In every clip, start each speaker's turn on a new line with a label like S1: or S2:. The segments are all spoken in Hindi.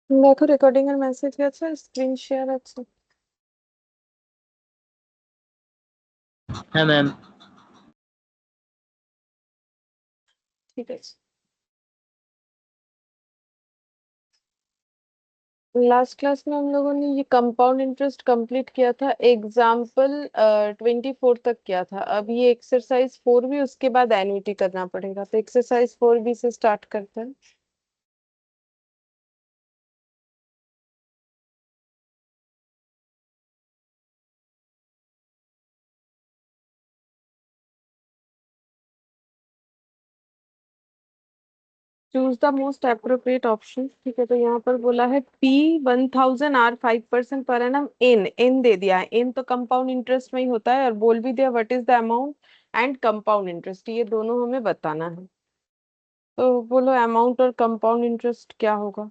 S1: দেখো রেকর্ডিং এর মেসেজ গেছে, স্ক্রিন শেয়ার আছে।
S2: হ্যাঁ ম্যাম।
S1: ঠিক আছে। लास्ट क्लास में हम लोगों ने ये कंपाउंड इंटरेस्ट कंप्लीट किया था, एग्जाम्पल 24 तक किया था। अब ये एक्सरसाइज 4 भी, उसके बाद एन्युटी करना पड़ेगा। तो एक्सरसाइज 4 भी से स्टार्ट करते हैं। Choose the most appropriate option. ठीक है, तो यहाँ पर बोला है P 1000 R 5% per annum. N दे दिया है, एन तो कंपाउंड इंटरेस्ट में ही होता है, और बोल भी दिया what is the amount and compound interest, ये दोनों हमें बताना है। तो बोलो अमाउंट और कंपाउंड इंटरेस्ट क्या होगा।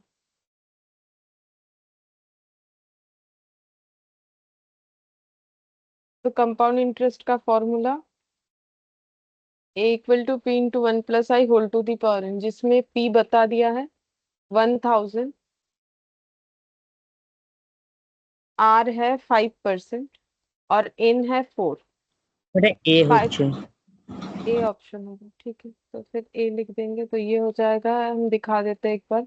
S1: तो कंपाउंड इंटरेस्ट का formula A = P × 1 + I whole to the power n, जिसमें P बता दिया है 1000, R है 5% और N है 4।
S2: এটা এ হচ্ছে।
S1: ए ऑप्शन होगा, ठीक है, तो फिर ए लिख देंगे। तो ये हो जाएगा, हम दिखा देते हैं एक बार।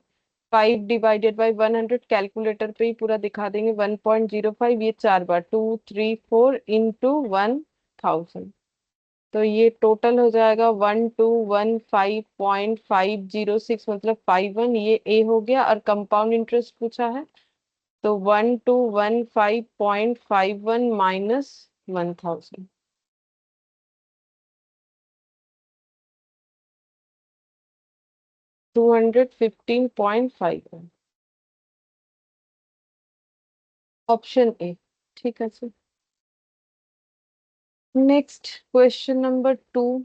S1: 5/100 कैलकुलेटर पे ही पूरा दिखा देंगे। 1.05, ये 4 बार, 2 3 4 × 1000। तो ये टोटल हो जाएगा 1215.506, मतलब 51। ये ए हो गया। और कंपाउंड इंटरेस्ट पूछा है, तो 1215.51 माइनस 1000, 215.51, ऑप्शन ए। ठीक है सर। Next question number 2।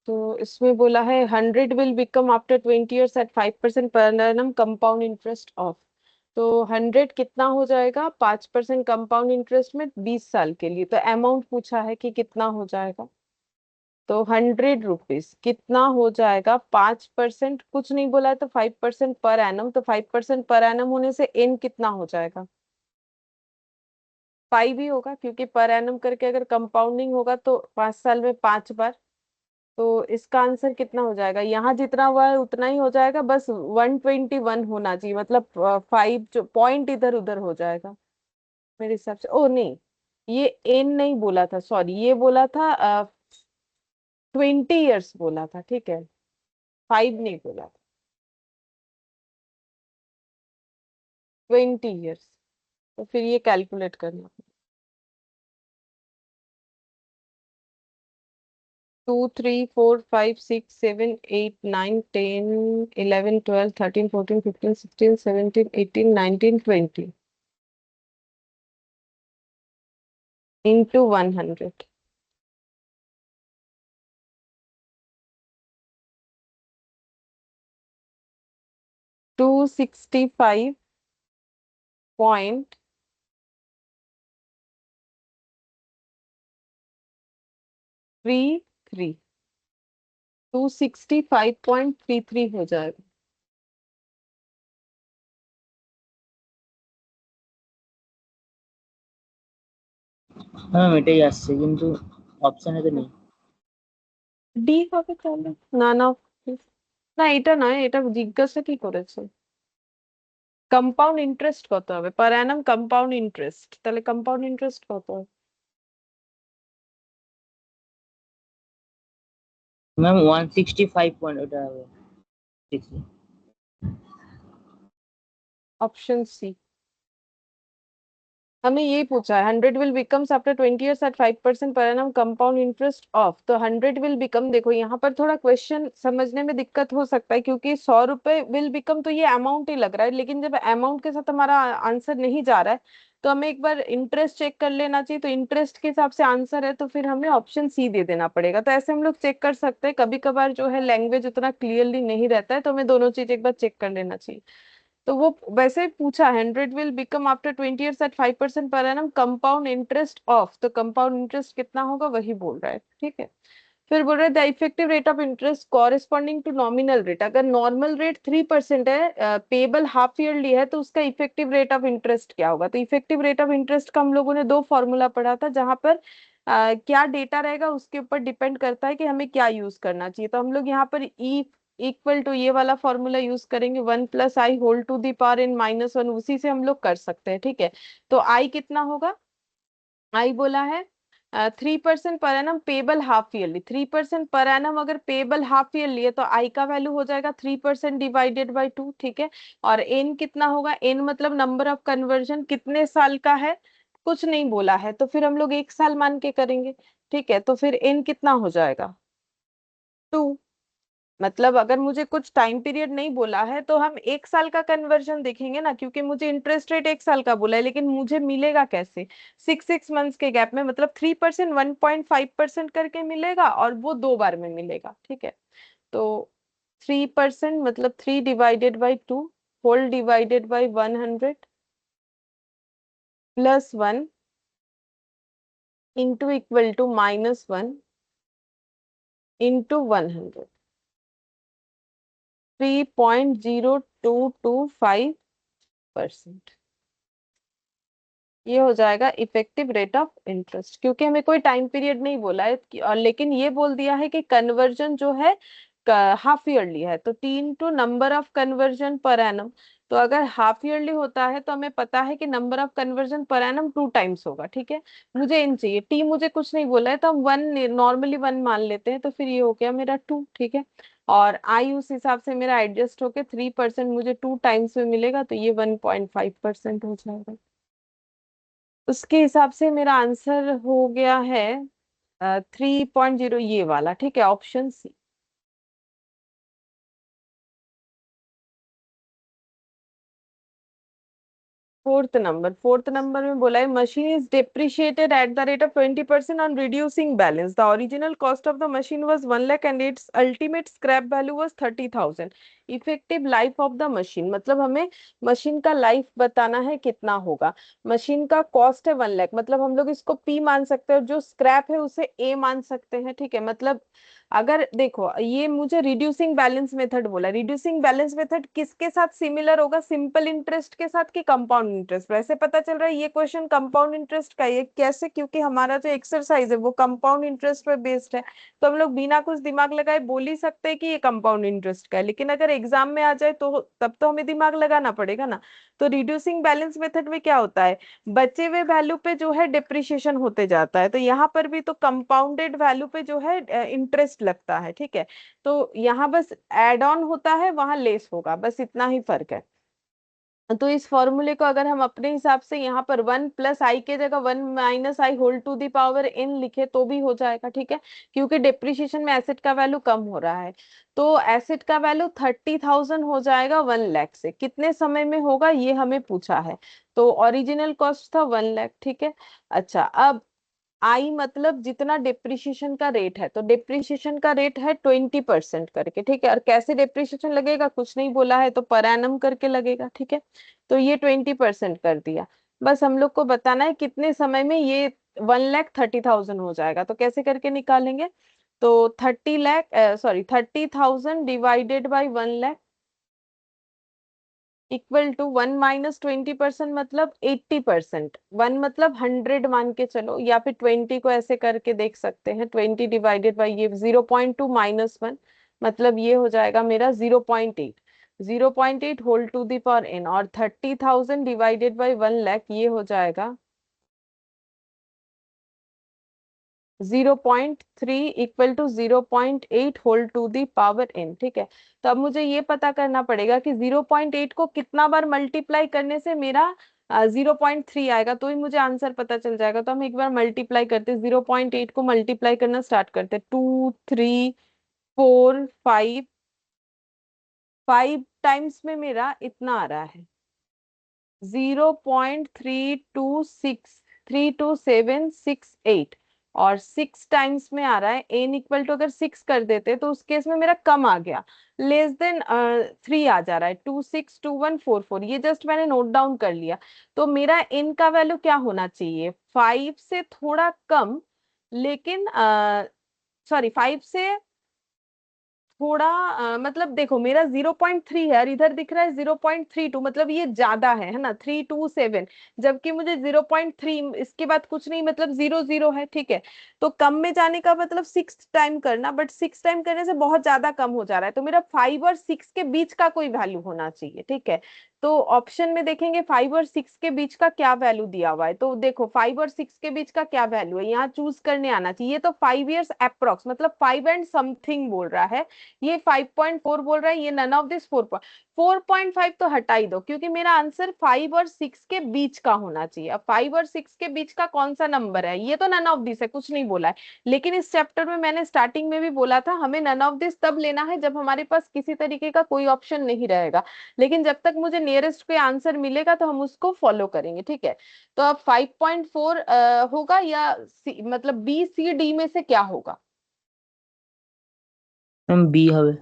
S1: तो इसमें बोला है 100 will become after 20 years at 5% per annum compound interest of. तो 100 कितना हो जाएगा 5% कंपाउंड इंटरेस्ट में 20 साल के लिए। तो अमाउंट पूछा है कि कितना हो जाएगा। तो 100 रुपीज कितना हो जाएगा 5%, कुछ नहीं बोला है, तो 5% पर एनम। तो 5% पर एनम होने से एन कितना हो जाएगा, 5 ही होगा, क्योंकि पर एनम करके अगर कंपाउंडिंग होगा तो 5 साल में 5 बार। तो इसका आंसर कितना हो जाएगा, यहाँ जितना हुआ है उतना ही हो जाएगा, बस 121 होना चाहिए, मतलब 5 जो पॉइंट इधर उधर हो जाएगा मेरे हिसाब से। ओ नहीं, ये एन नहीं बोला था, सॉरी, ये बोला था 20 ईयर्स बोला था, ठीक है, 5 नहीं बोला था, 20 ईयर्स। तो फिर ये कैलकुलेट करना। 2 3 4 5 6 7 8 9 10 11 12 13 14 15 16 17 18 19 20 इंटू 100। 265.33, 265.33 हो जाएगा।
S2: হ্যাঁ ম্যাম, এটাই আসছে কিন্তু অপশনে তো নেই।
S1: ডি হবে তাহলে। না না, না এটা নয়, এটা জিজ্ঞাসা কি করেছে। কম্পাউন্ড ইন্টারেস্ট কত হবে পার অ্যানাম, কম্পাউন্ড ইন্টারেস্ট, তাহলে কম্পাউন্ড ইন্টারেস্ট কত হবে।
S2: ম্যাম 165 পয়েন্ট ওটা হবে।
S1: Option C. हमें ये पूछा है 100 will becomes after 20 years at 5% per annum compound interest of. तो 100 विल बिकम, देखो यहाँ पर थोड़ा क्वेश्चन समझने में दिक्कत हो सकता है, क्योंकि 100 रुपए विल बिकम तो ये अमाउंट ही लग रहा है, लेकिन जब अमाउंट के साथ हमारा आंसर नहीं जा रहा है, तो हमें एक बार इंटरेस्ट चेक कर लेना चाहिए। तो इंटरेस्ट के हिसाब से आंसर है, तो फिर हमें ऑप्शन सी दे देना पड़ेगा। तो ऐसे हम लोग चेक कर सकते हैं, कभी कभार जो है लैंग्वेज उतना क्लियरली नहीं रहता है, तो हमें दोनों चीज एक बार चेक कर लेना चाहिए। तो वो वैसे ही पूछा 100 will become after 20 years at 5% per annum compound interest of. तो कंपाउंड इंटरेस्ट कितना होगा वही बोल रहा है, ठीक है। फिर बोल रहे the effective rate of interest corresponding to nominal rate, अगर नॉर्मल रेट 3% है, पेबल हाफ ईयरली है, तो उसका इफेक्टिव रेट ऑफ इंटरेस्ट क्या होगा। तो इफेक्टिव रेट ऑफ इंटरेस्ट का हम लोगों ने दो फॉर्मूला पढ़ा था, जहां पर क्या डेटा रहेगा उसके ऊपर डिपेंड करता है कि हमें क्या यूज करना चाहिए। तो हम लोग यहाँ पर ई इक्वल टू ये वाला फॉर्मूला यूज करेंगे, 1 + i whole to the power n -1, उसी से हम लोग कर सकते हैं। ठीक है, तो आई कितना होगा, आई बोला है 3% पर annum payable half yearly, 3% per annum अगर पेबल हाफ ईयरली है तो आई का वैल्यू हो जाएगा 3% डिवाइडेड बाई 2। ठीक है, और एन कितना होगा, एन मतलब नंबर ऑफ कन्वर्जन कितने साल का है, कुछ नहीं बोला है, तो फिर हम लोग 1 साल मान के करेंगे। ठीक है, तो फिर एन कितना हो जाएगा 2। मतलब अगर मुझे कुछ टाइम पीरियड नहीं बोला है तो हम 1 साल का कन्वर्जन देखेंगे ना, क्योंकि मुझे इंटरेस्ट रेट 1 साल का बोला है, लेकिन मुझे मिलेगा कैसे, 6 6 मंथ्स के गैप में, मतलब 3%, 1.5% करके मिलेगा, और वो 2 बार में मिलेगा। ठीक है, तो 3% मतलब 3/2 whole divided by 100 +1 into equal to -1 into 100, 3.0225%। ये हो जाएगा इफेक्टिव रेट ऑफ इंटरेस्ट, क्योंकि हमें कोई टाइम पीरियड नहीं बोला है और लेकिन ये बोल दिया है कि कन्वर्जन जो है हाफ ईयरली है, तो 3 to number of conversion per annum. तो अगर हाफ ईयरली होता है तो हमें पता है कि number of conversion per annum 2 times होगा। ठीक है, मुझे इन चाहिए, टी मुझे कुछ नहीं बोला है, तो हम वन नॉर्मली 1 मान लेते हैं, तो फिर ये हो गया मेरा 2। ठीक है, और आई उस हिसाब से मेरा एडजस्ट होके 3% मुझे 2 टाइम्स में मिलेगा, तो ये 1.5% हो जाएगा। उसके हिसाब से मेरा आंसर हो गया है 3.0, ये वाला। ठीक है, ऑप्शन सी। फोर्थ नंबर में बोला है machine is depreciated at the rate of 20% on reducing balance, the original cost of the machine was 1 lakh and it's ultimate scrap value was 30,000। Effective life of the machine, मतलब हमें मशीन का लाइफ बताना है कितना होगा। मशीन का कॉस्ट है 1 लाख, मतलब हम लोग इसको पी मान सकते हैं, और जो स्क्रैप है उसे ए मान सकते हैं। ठीक है, मतलब अगर देखो ये मुझे रिड्यूसिंग बैलेंस मेथड बोला, रिड्यूसिंग बैलेंस मेथड किसके साथ सिमिलर होगा, सिंपल इंटरेस्ट के साथ कि कंपाउंड इंटरेस्ट। वैसे पता चल रहा है ये क्वेश्चन कंपाउंड इंटरेस्ट का है, कैसे, क्योंकि हमारा जो एक्सरसाइज है वो कंपाउंड इंटरेस्ट पर बेस्ड है, तो हम लोग बिना कुछ दिमाग लगाए बोल ही सकते हैं कि ये कंपाउंड इंटरेस्ट का है। लेकिन अगर एग्जाम में आ जाए तो तब तो हमें दिमाग लगाना पड़ेगा ना। तो रिड्यूसिंग बैलेंस मेथड में क्या होता है, बचे हुए वैल्यू पे जो है डिप्रिशिएशन होते जाता है, तो यहाँ पर भी तो कंपाउंडेड वैल्यू पे जो है इंटरेस्ट लगता है। ठीक है, तो यहाँ बस एड ऑन होता है, वहां लेस होगा, बस इतना ही फर्क है। तो इस फॉर्मूले को अगर हम अपने हिसाब से यहाँ पर 1 + i के जगह 1 - i whole to the power n लिखे तो भी हो जाएगा। ठीक है, क्योंकि डिप्रिशिएशन में एसेट का वैल्यू कम हो रहा है, तो एसेट का वैल्यू 30,000 हो जाएगा 1 लाख से। कितने समय में होगा ये हमें पूछा है, तो ओरिजिनल कॉस्ट था 1 लाख। ठीक है, अच्छा अब आई मतलब जितना डिप्रिशिएशन का रेट है, तो डिप्रिशिएशन का रेट है 20% करके। ठीक है, और कैसे डिप्रिशिएशन लगेगा कुछ नहीं बोला है, तो पर एनम करके लगेगा। ठीक है, तो ये 20% कर दिया। बस हम लोग को बताना है कितने समय में ये 1,30,000 हो जाएगा, तो कैसे करके निकालेंगे, तो 30,000 divided by 1 lakh equal to 1 - 20% मतलब 80%, 1 मतलब 100 मान के चलो, या फिर 20 को ऐसे करके देख सकते हैं, 20 डिवाइडेड बाई ये 0.2 -1, मतलब ये हो जाएगा मेरा 0.8, 0.8 whole to the power n, और 30,000 डिवाइडेड बाई 1 लाख ये हो जाएगा 0.3 equal to 0.8 whole to the power n। ठीक है, तो अब मुझे ये पता करना पड़ेगा कि 0.8 को कितना बार मल्टीप्लाई करने से मेरा 0.3 आएगा, तो ही मुझे आंसर पता चल जाएगा। तो हम एक बार मल्टीप्लाई करते हैं, 0.8 को मल्टीप्लाई करना स्टार्ट करते हैं, 2 3 4 5, 5 टाइम्स में मेरा इतना आ रहा है 0.326768, और 6 टाइम्स में आ रहा है एन इक्वल टू, अगर 6 कर देते तो उस केस में मेरा कम आ गया, लेस देन 3 आ जा रहा है, 262144, ये जस्ट मैंने नोट डाउन कर लिया। तो मेरा एन का वैल्यू क्या होना चाहिए, 5 से थोड़ा कम, लेकिन सॉरी 5 से थोड़ा मतलब देखो मेरा 0.3 है और इधर दिख रहा है 0.32, मतलब ये ज्यादा है ना, 327, जबकि मुझे 0.3 इसके बाद कुछ नहीं, मतलब 0 0 है, ठीक है। तो कम में जाने का मतलब 6 टाइम करना, बट 6 टाइम करने से बहुत ज्यादा कम हो जा रहा है, तो मेरा 5 और 6 के बीच का कोई वैल्यू होना चाहिए, ठीक है। तो ऑप्शन में देखेंगे 5 और 6 के बीच का क्या वैल्यू दिया हुआ है, तो देखो 5 और 6 के बीच का क्या वैल्यू है, यहाँ चूज करने आना चाहिए। ये तो 5 years अप्रोक्स, मतलब 5 एंड समथिंग बोल रहा है, ये 5.4 बोल रहा है, ये नन ऑफ दिस 4.5 तो हटा ही दो, क्योंकि मेरा आंसर 5 और 6 के बीच का होना चाहिए। अब 5 और 6 के बीच का कौन सा नंबर है, ये तो नन ऑफ दिस है, कुछ नहीं बोला है। लेकिन इस चैप्टर में मैंने स्टार्टिंग में भी बोला था, हमें नन ऑफ दिस तब लेना है जब हमारे पास किसी तरीके का कोई ऑप्शन नहीं रहेगा, लेकिन जब तक मुझे नियरेस्ट कोई आंसर मिलेगा तो हम उसको फॉलो करेंगे, ठीक है। तो अब 5.4 होगा या मतलब बी सी डी में से क्या होगा?
S2: मैम बी हवे।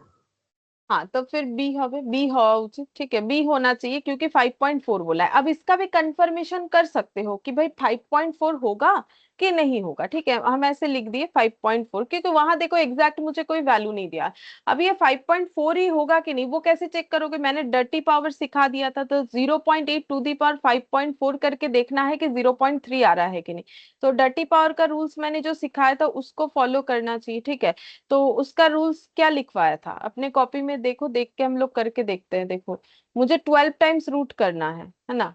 S1: हाँ तो फिर बी হবে, बी हो उचित, ठीक है, बी होना चाहिए क्योंकि 5.4 बोला है। अब इसका भी कंफर्मेशन कर सकते हो कि भाई 5.4 होगा कि नहीं होगा, ठीक है, हम ऐसे लिख दिए 5.4, क्योंकि वहां देखो एग्जैक्ट मुझे कोई वैल्यू नहीं दिया। अब ये 5.4 ही होगा कि नहीं वो कैसे चेक करोगे, मैंने डर्टी पावर सिखा दिया था, तो 0.8 टू दी पावर 5.4 करके देखना है कि 0.3 आ रहा है कि नहीं। तो डर्टी पावर का रूल्स मैंने जो सिखाया था उसको फॉलो करना चाहिए, ठीक है। तो उसका रूल्स क्या लिखवाया था अपने कॉपी में, देखो देख के हम लोग करके देखते हैं। देखो मुझे 12 टाइम्स रूट करना है ना,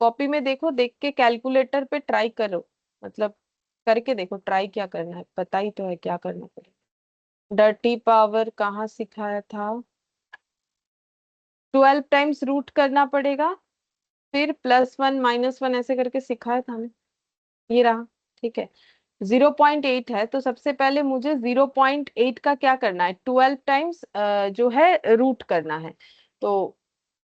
S1: कॉपी में देखो, देख के कैलकुलेटर पे ट्राई करो, मतलब करके देखो, ट्राई क्या करना है पता ही तो है क्या करना पड़ेगा। डर्टी पावर कहाँ सिखाया था, 12 टाइम्स रूट करना पड़ेगा, फिर +1 -1 ऐसे करके सिखाया था हमें, ये रहा, ठीक है। 0.8 है तो सबसे पहले मुझे 0.8 का क्या करना है, 12 टाइम्स जो है रूट करना है। तो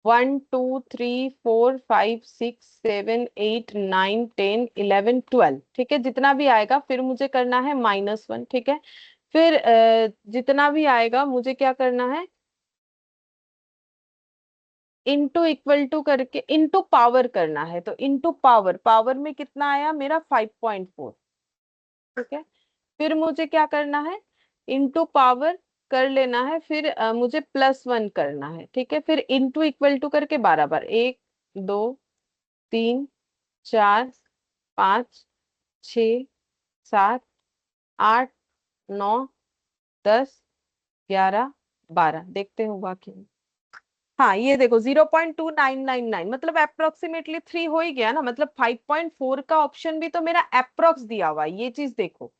S1: 1 2 3 4 5 6 7 8 9 10 11 12, ठीक है, जितना भी आएगा फिर मुझे करना है -1, ठीक है। फिर जितना भी आएगा मुझे क्या करना है, इनटू इक्वल टू करके इनटू पावर करना है, तो इनटू पावर, पावर में कितना आया मेरा 5.4, ठीक है। फिर मुझे क्या करना है, इनटू पावर कर लेना है, फिर मुझे +1 करना है, ठीक है। फिर इनटू इक्वल टू करके 12 बार, 1 2 3 4 5 6 7 8 9 10 11 12, देखते हो बाकी। हाँ ये देखो 0.2999, मतलब अप्रोक्सीमेटली 3 हो ही गया ना, मतलब 5.4 का ऑप्शन भी तो मेरा अप्रोक्स दिया हुआ है, ये चीज देखो,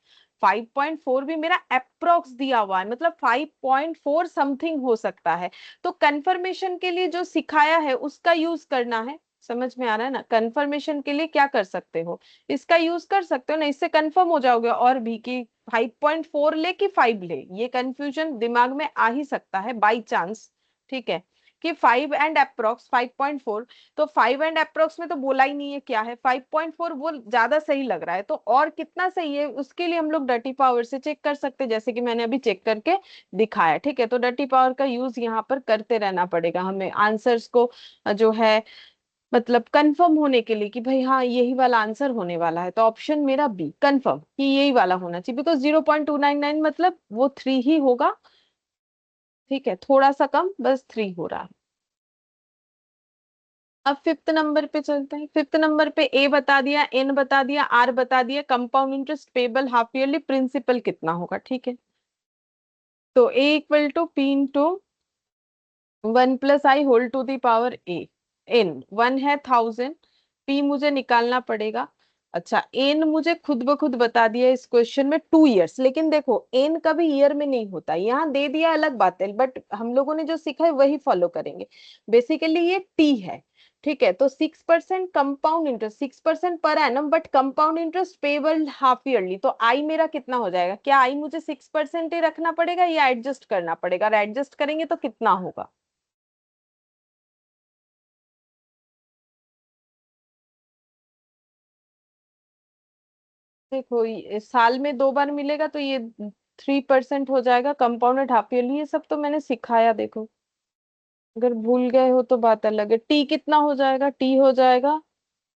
S1: 5.4 भी मेरा अप्रोक्स दिया हुआ है, मतलब 5.4 समथिंग हो सकता है। तो कंफर्मेशन के लिए जो सिखाया है उसका यूज करना है, समझ में आ रहा है ना, कंफर्मेशन के लिए क्या कर सकते हो, इसका यूज कर सकते हो ना, इससे कंफर्म हो जाओगे और भी कि 5.4 ले कि 5 ले, ये कंफ्यूजन दिमाग में आ ही सकता है बाई चांस, ठीक है। कि 5 एंड अप्रोक्स 5.4, तो 5 एंड अप्रोक्स में तो बोला ही नहीं है क्या है, 5.4 वो ज्यादा सही लग रहा है, तो और कितना सही है उसके लिए हम लोग डर्टी पावर से चेक कर सकते हैं, जैसे कि मैंने अभी चेक करके दिखाया, ठीक है। तो डर्टी पावर का यूज यहाँ पर करते रहना पड़ेगा हमें आंसर्स को जो है, मतलब कंफर्म होने के लिए कि भाई हाँ यही वाला आंसर होने वाला है, तो ऑप्शन मेरा बी कंफर्म कि यही वाला होना चाहिए, बिकॉज 0.299 मतलब वो 3 ही होगा, ठीक है, थोड़ा सा कम, बस 3 हो रहा है। अब फिफ्थ नंबर पे चलते हैं, फिफ्थ नंबर पे ए बता दिया, एन बता दिया, आर बता दिया, compound interest payable half yearly principal कितना होगा, ठीक है। तो A equal to P into 1 + i whole to the power A, n 1 है 1000, पी मुझे निकालना पड़ेगा। अच्छा एन मुझे खुद ब खुद बता दिया इस क्वेश्चन में 2 years, लेकिन देखो एन कभी ईयर में नहीं होता, यहाँ दे दिया अलग बात है, बट हम लोगों ने जो सीखा है वही फॉलो करेंगे। बेसिकली ये टी है, ठीक है। तो 6% compound interest, 6% per annum, but compound interest payable half yearly, तो आई मेरा कितना हो जाएगा, क्या आई मुझे 6% ही रखना पड़ेगा या एडजस्ट करना पड़ेगा, और एडजस्ट करेंगे तो कितना होगा? देखो साल में 2 बार मिलेगा तो ये 3% हो जाएगा, कंपाउंडेड हाफ ईयरली, ये सब तो मैंने सिखाया देखो, अगर भूल गए हो तो बात अलग है। टी कितना हो जाएगा, टी हो जाएगा,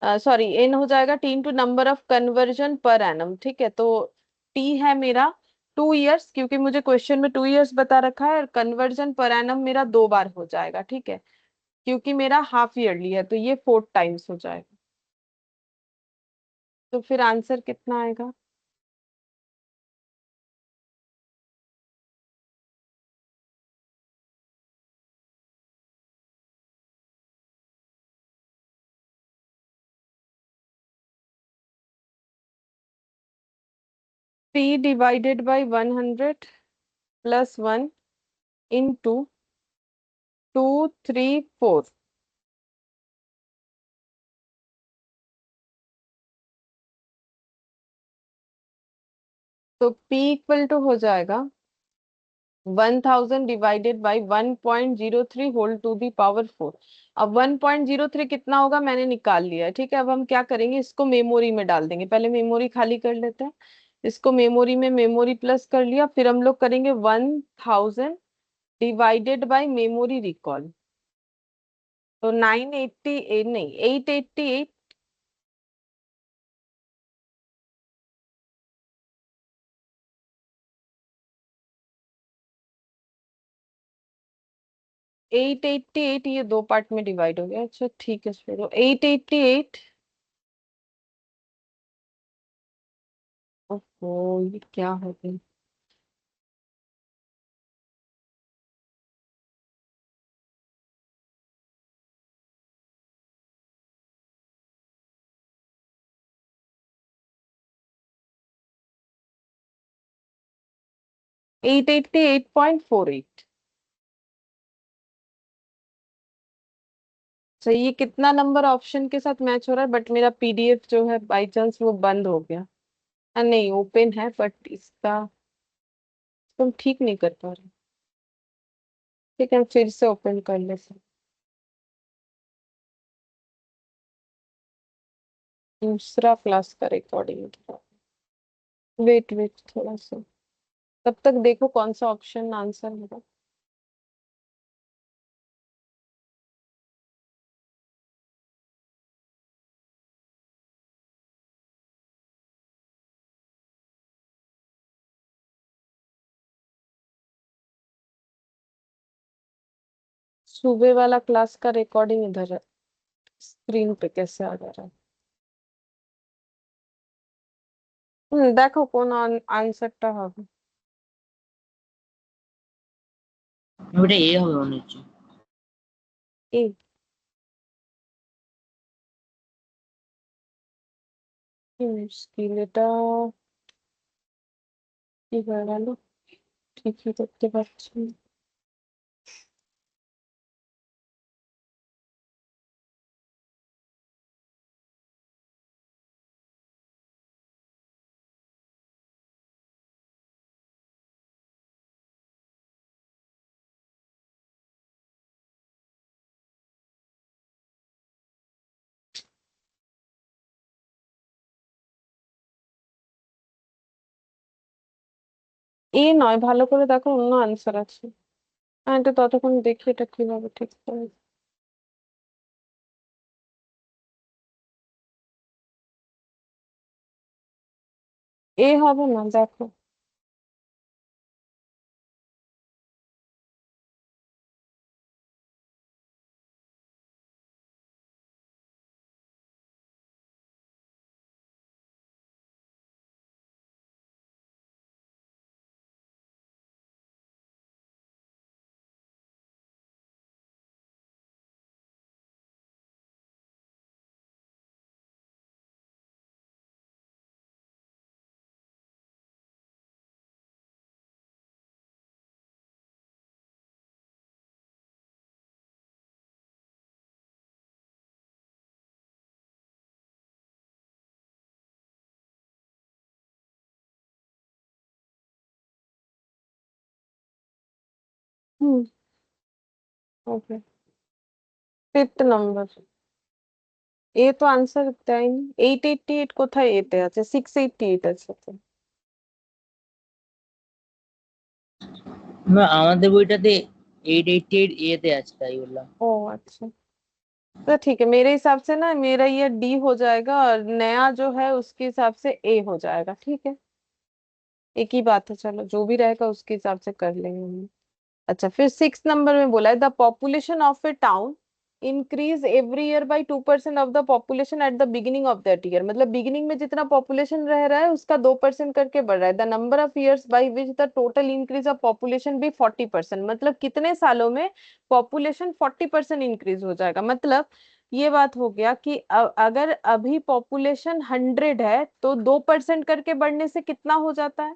S1: सॉरी एन हो जाएगा t into number of conversion per annum, ठीक है। तो टी है मेरा 2 इयर्स, क्योंकि मुझे क्वेश्चन में 2 इयर्स बता रखा है, और कन्वर्जन पर एनम मेरा 2 बार हो जाएगा, ठीक है, क्योंकि मेरा हाफ ईयरली है, तो ये 4 टाइम्स हो जाएगा। तो फिर आंसर कितना आएगा? P divided by 100 plus 1 into 2, 3, 4। तो P इक्वल टू हो जाएगा 1000 divided by 1.03 whole to the power 4। अब 1.03 कितना होगा मैंने निकाल लिया है, ठीक है। अब हम क्या करेंगे, इसको मेमोरी में डाल देंगे, पहले मेमोरी खाली कर लेते हैं। इसको मेमोरी में मेमोरी प्लस कर लिया, फिर हम लोग करेंगे 1000 डिवाइडेड बाई मेमोरी रिकॉल। तो 988 नहीं, 888। 888 ये 2 पार्ट में डिवाइड हो गया, अच्छा ठीक है, फिर 888। ओहो, ये क्या हो गया? एट 888.48। सही, ये कितना नंबर ऑप्शन के साथ मैच हो रहा है, बट मेरा पीडीएफ जो है बाई चांस वो बंद हो गया। नहीं, ओपन है, बट इसका तुम ठीक नहीं कर पा रहे। ठीक है, हम फिर से ओपन कर लेते हैं। दूसरा क्लास का रिकॉर्डिंग। वेट वेट थोड़ा सा, तब तक देखो कौन सा ऑप्शन आंसर होगा। सुबह वाला क्लास का रिकॉर्डिंग इधर है, स्क्रीन पे कैसे आ जा रहा है? देखो कौन आंसरটা হবে।
S2: ওটা এ হবে মনে হচ্ছে।
S1: এ, কি মুশকিল এটা, কি হয়ে গেল, ঠিকই করতে পারছি না। এ নয়, ভালো করে দেখো, অন্য আনসার আছে। এটা ততক্ষণ দেখি এটা কিভাবে ঠিক করে। এ হবে না, দেখো। হুম, ওকে। 5th number. এ তো আনসার দেয়নি, 888 কোথায় এতে আছে, 688 আছে তো।
S2: না আমাদের বইটাতে 888 এতে আছে তাই বললাম।
S1: ओ अच्छा, तो ठीक है, मेरे हिसाब से ना मेरा ये डी हो जाएगा, और नया जो है उसके हिसाब से ए हो जाएगा, ठीक है। एक ही बात है, चलो जो भी रहेगा उसके हिसाब से कर लेंगे हम। अच्छा, फिर 6 नंबर में बोला है the population of A town increase every year by 2% of the population at the beginning of that year. मतलब बिगिनिंग में जितना पॉपुलेशन रह रहा है उसका 2% करके बढ़ रहा है। The number of years by which the total increase of population भी 40%। मतलब कितने सालों में पॉपुलेशन 40% इंक्रीज हो जाएगा। मतलब ये बात हो गया कि अगर अभी पॉपुलेशन 100 है तो 2% करके बढ़ने से कितना हो जाता है?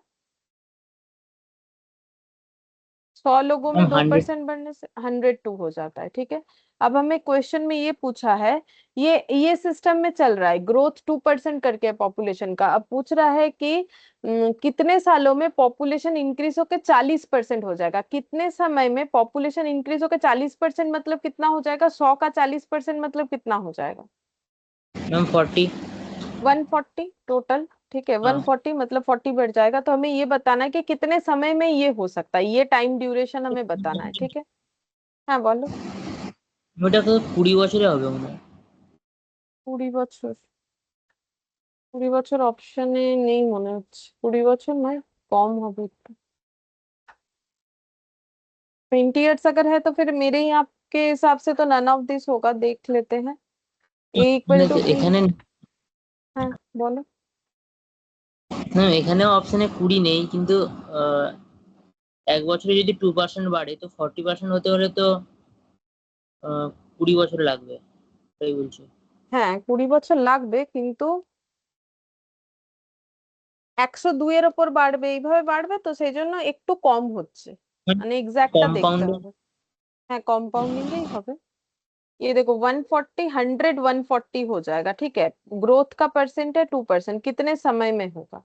S1: 100 लोगों में
S2: मैम
S1: दो
S2: 100।
S1: परसेंट बढ़ने से 102 हो जाता है। ठीक है। अब हमें क्वेश्चन में ये पूछा है, ये सिस्टम में चल रहा है, ग्रोथ 2% करके पॉपुलेशन का। अब पूछ रहा है कि कितने सालों में पॉपुलेशन इंक्रीज होकर 40% हो जाएगा। कितने समय में पॉपुलेशन इंक्रीज होकर 40% मतलब कितना हो जाएगा? 100 का 40% मतलब कितना हो जाएगा?
S2: मैम 40।
S1: 140 टोटल। ठीक है,
S2: हाँ
S1: 140 मतलब 40 बढ़ जाएगा। तो हमें ये बताना है कि कितने समय में ये हो सकता है, ये टाइम ड्यूरेशन हमें बताना है। ठीक है। हाँ बोलो।
S2: ওটা তো 20 বছরে হবে মনে হয়।
S1: 20 বছর? 20 বছর অপশনে নেই মনে হচ্ছে। 20 বছর নয়, কম হবে একটু। 20 years अगर है तो फिर मेरे यहाँ के हिसाब से तो नन ऑफ दिस होगा, देख लेते हैं। ए इक्वल टू बी।
S2: এখানে
S1: हाँ बोलो।
S2: না এখানে অপশনে 20 নেই কিন্তু আহ, এক বছরে যদি 2% বাড়ে তো 40% হতে হলে তো 20 বছর লাগবে, তাই বলছি।
S1: হ্যাঁ 20 বছর লাগবে, কিন্তু 102 এর ওপর বাড়বে, এইভাবে বাড়বে, তো সেই জন্য একটু কম হচ্ছে। মানে এক্সাক্টটা দেখতে
S2: কম্পাউন্ডিং।
S1: হবে। হ্যাঁ কম্পাउंडिंग ही হবে। ये देखो 140 100 140 हो जाएगा। ठीक है। ग्रोथ का परसेंट है 2%, कितने समय में होगा?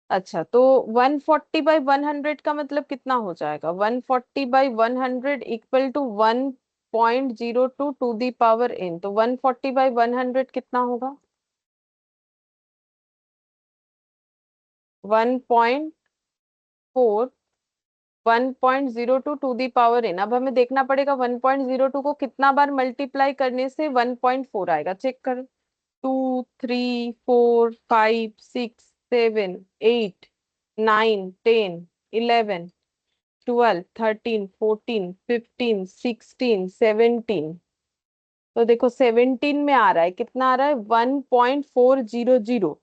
S1: अच्छा, तो 140/100 का मतलब कितना हो जाएगा? 140/100 equal to 1.02 to the power n। तो 140/100 कितना होगा? 1.4। 1.02 टू दी पावर n। अब हमें देखना पड़ेगा 1.02 को कितना बार मल्टीप्लाई करने से 1.4 आएगा। चेक करो। 2 3 4 5 6 7 8 9 10 11 12 13 14 15 16 17। तो देखो 17 में आ रहा है, कितना आ रहा है? 1.400।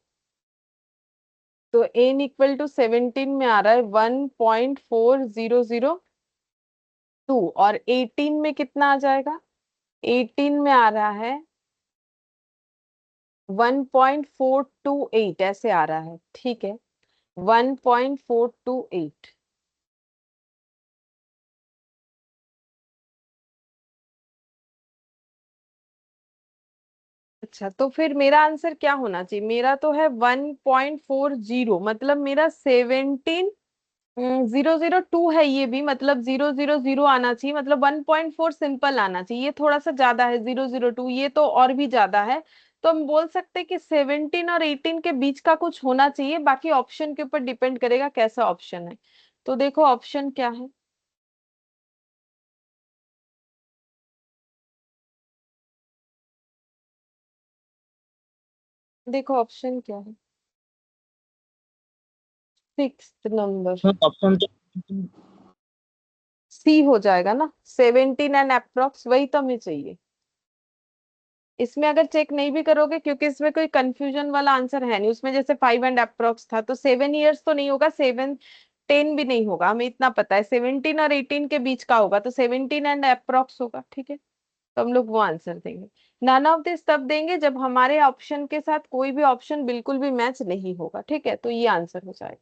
S1: तो n इक्वल टू 17 में आ रहा है 1.4002। और 18 में कितना आ जाएगा? 18 में आ रहा है 1.428, ऐसे आ रहा है। ठीक है। 1.428। अच्छा, तो फिर मेरा आंसर क्या होना चाहिए? मेरा तो है 1.40, मतलब मेरा 17,002 है। ये भी मतलब 000 आना चाहिए, मतलब 1.4 सिंपल आना चाहिए। ये थोड़ा सा ज्यादा है 002, ये तो और भी ज्यादा है। तो हम बोल सकते हैं कि 17 और 18 के बीच का कुछ होना चाहिए। बाकी ऑप्शन के ऊपर डिपेंड करेगा कैसा ऑप्शन है। तो देखो ऑप्शन क्या है। देखो ऑप्शन क्या है। 6 नंबर
S2: অপশন
S1: सी हो जाएगा ना। 17 एंड अप्रोक्स, वही तो हमें चाहिए। इसमें अगर चेक नहीं भी करोगे, क्योंकि इसमें कोई कंफ्यूजन वाला आंसर है नहीं, उसमें जैसे 5 एंड अप्रोक्स था, तो 7 years तो नहीं होगा, 7 10 भी नहीं होगा, हमें इतना पता है। 17 और 18 के बीच का होगा, तो 17 एंड अप्रोक्स होगा। ठीक है। तो हम लोग वो आंसर देंगे। नन ऑफ दिस तब देंगे जब हमारे ऑप्शन के साथ कोई भी ऑप्शन बिल्कुल भी मैच नहीं होगा। ठीक है, तो ये आंसर हो जाएगा।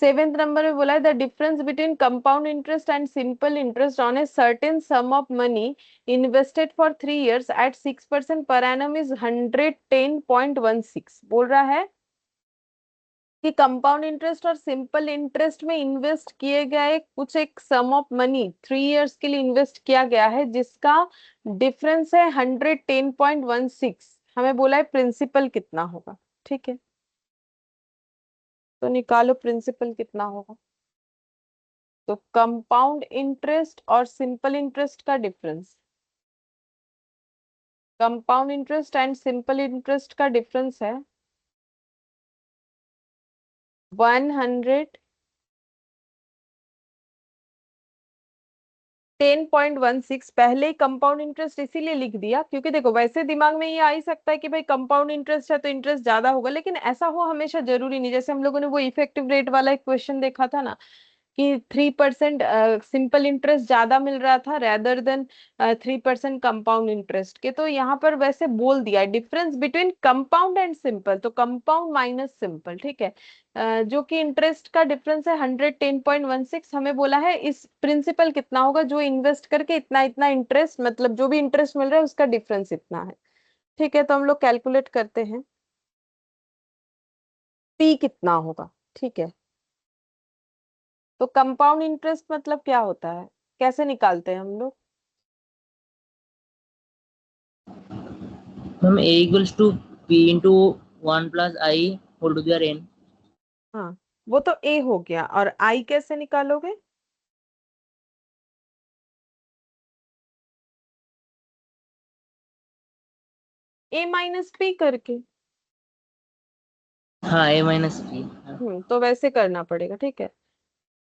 S1: 7th नंबर में बोला है the difference between compound interest and simple interest on a certain sum of money invested for 3 years at 6% per annum is 110.16। बोल रहा है कि कंपाउंड इंटरेस्ट और सिंपल इंटरेस्ट में इन्वेस्ट किए गए कुछ एक सम ऑफ मनी 3 years के लिए इन्वेस्ट किया गया है, जिसका डिफरेंस है 110.16। हमें बोला है प्रिंसिपल कितना होगा। ठीक है, तो निकालो प्रिंसिपल कितना होगा। तो कंपाउंड इंटरेस्ट और सिंपल इंटरेस्ट का difference, compound interest and simple interest का डिफरेंस है 100 10.16 पहले ही कंपाउंड इंटरेस्ट इसीलिए लिख दिया क्योंकि देखो वैसे दिमाग में ये आ ही सकता है कि भाई कंपाउंड इंटरेस्ट है तो इंटरेस्ट ज्यादा होगा, लेकिन ऐसा हो हमेशा जरूरी नहीं। जैसे हम लोगों ने वो इफेक्टिव रेट वाला एक क्वेश्चन देखा था ना कि 3% सिंपल इंटरेस्ट ज्यादा मिल रहा था रेदर देन 3% कंपाउंड इंटरेस्ट के, तो यहाँ पर वैसे बोल दिया है difference between compound and simple, तो कंपाउंड माइनस सिंपल, ठीक है। जो कि इंटरेस्ट का डिफरेंस है 110.16, हमें बोला है इस प्रिंसिपल कितना होगा जो इन्वेस्ट करके इतना इतना इंटरेस्ट, मतलब जो भी इंटरेस्ट मिल रहा है उसका डिफरेंस इतना है, ठीक है। तो हम लोग कैलकुलेट करते हैं पी कितना होगा, ठीक है। तो कंपाउंड इंटरेस्ट मतलब क्या होता है, कैसे निकालते हैं हम लोग?
S2: Ma'am A equals to P into 1 + i whole to the n।
S1: हाँ, वो तो ए हो गया, और आई कैसे निकालोगे? ए माइनस पी करके।
S2: हाँ a - p।
S1: तो वैसे करना पड़ेगा, ठीक है।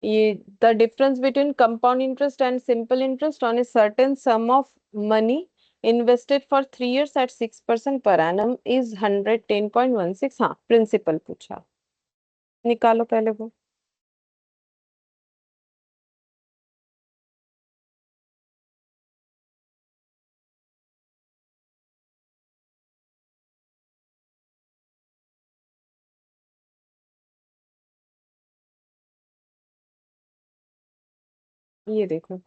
S1: ये the difference between compound interest and simple interest on a certain sum of money invested for 3 years at 6% per annum is 110.16। हाँ, प्रिंसिपल पूछा, निकालो पहले वो। ये देखो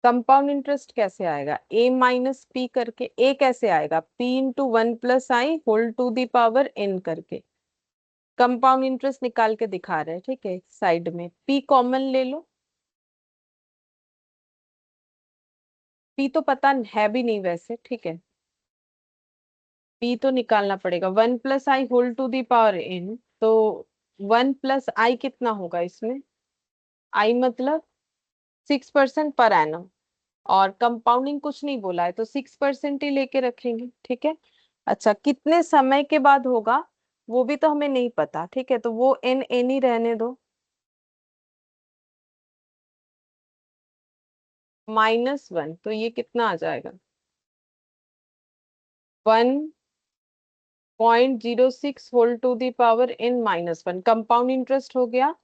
S1: कंपाउंड इंटरेस्ट कैसे आएगा, ए माइनस पी करके। ए कैसे आएगा, P into 1 + i whole to the power n करके। कंपाउंड इंटरेस्ट निकाल के दिखा रहे हैं, ठीक है। साइड में पी कॉमन ले लो, पी तो पता है भी नहीं वैसे, ठीक है। पी तो निकालना पड़ेगा 1 + i whole to the power n, तो 1 + i कितना होगा इसमें, आई मतलब 6% पर एनम, और कंपाउंडिंग कुछ नहीं बोला है तो 6% ही लेके रखेंगे, ठीक है। अच्छा, कितने समय के बाद होगा वो भी तो हमें नहीं पता, ठीक है, तो वो एन एन ही रहने दो। -1, तो ये कितना आ जाएगा, 1.06 whole to the power n - 1। Compound interest हो गया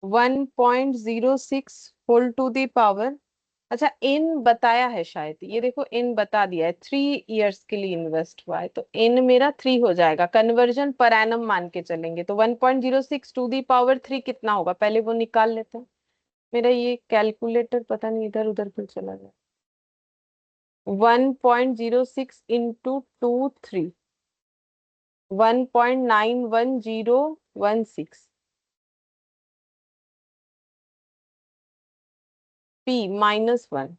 S1: 1.06 होल टू दी पावर, अच्छा इन बताया है शायद, ये देखो इन बता दिया है, 3 years के लिए इन्वेस्ट हुआ है, तो इन मेरा 3 हो जाएगा। कन्वर्जन पर एनम मान के चलेंगे तो 1.06 टू दी पावर 3 कितना होगा, पहले वो निकाल लेते हैं। मेरा ये कैलकुलेटर पता नहीं इधर उधर क्यों चला गया। 1.06 इंटू 2 3, 1.91016, p -1।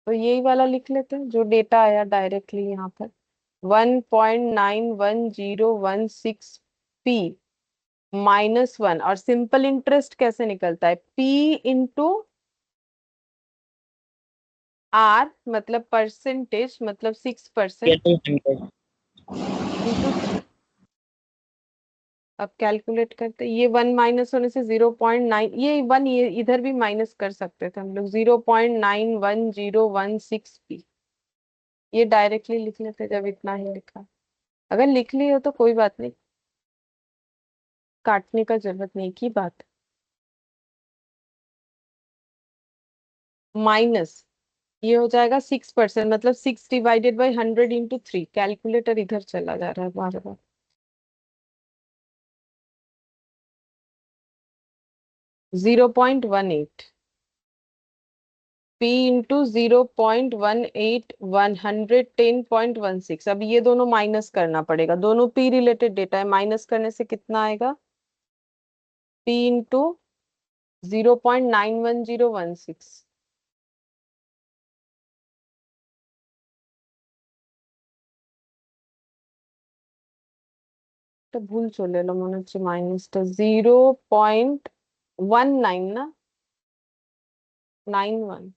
S1: तो यही वाला लिख लेते हैं जो डेटा आया डायरेक्टली यहाँ पर, 1.91016 p -1। और सिंपल इंटरेस्ट कैसे निकलता है, p इंटू आर मतलब परसेंटेज, मतलब 6%
S2: 100।
S1: इंटू 3। अब कैलकुलेट करते हैं, ये 1 माइनस होने से 0.9, ये 1 ये इधर भी माइनस कर सकते थे हम लोग, 0.91016 p। ये डायरेक्टली लिख लेते जब इतना ही लिखा, अगर लिख ली हो तो कोई बात नहीं, काटने का जरूरत नहीं की बात। माइनस ये हो जाएगा 6%, मतलब 6/100 इंटू 3। कैलकुलेटर इधर चला जा रहा है बार बार। 0.18 p इंटू 0.18 110.16। अब ये दोनों माइनस करना पड़ेगा, दोनों p रिलेटेड डेटा है, माइनस करने से कितना आएगा, p इंटू 0.91016। তো ভুল চলে এলো মনে হচ্ছে, মাইনাসটা 0.19 না, 91,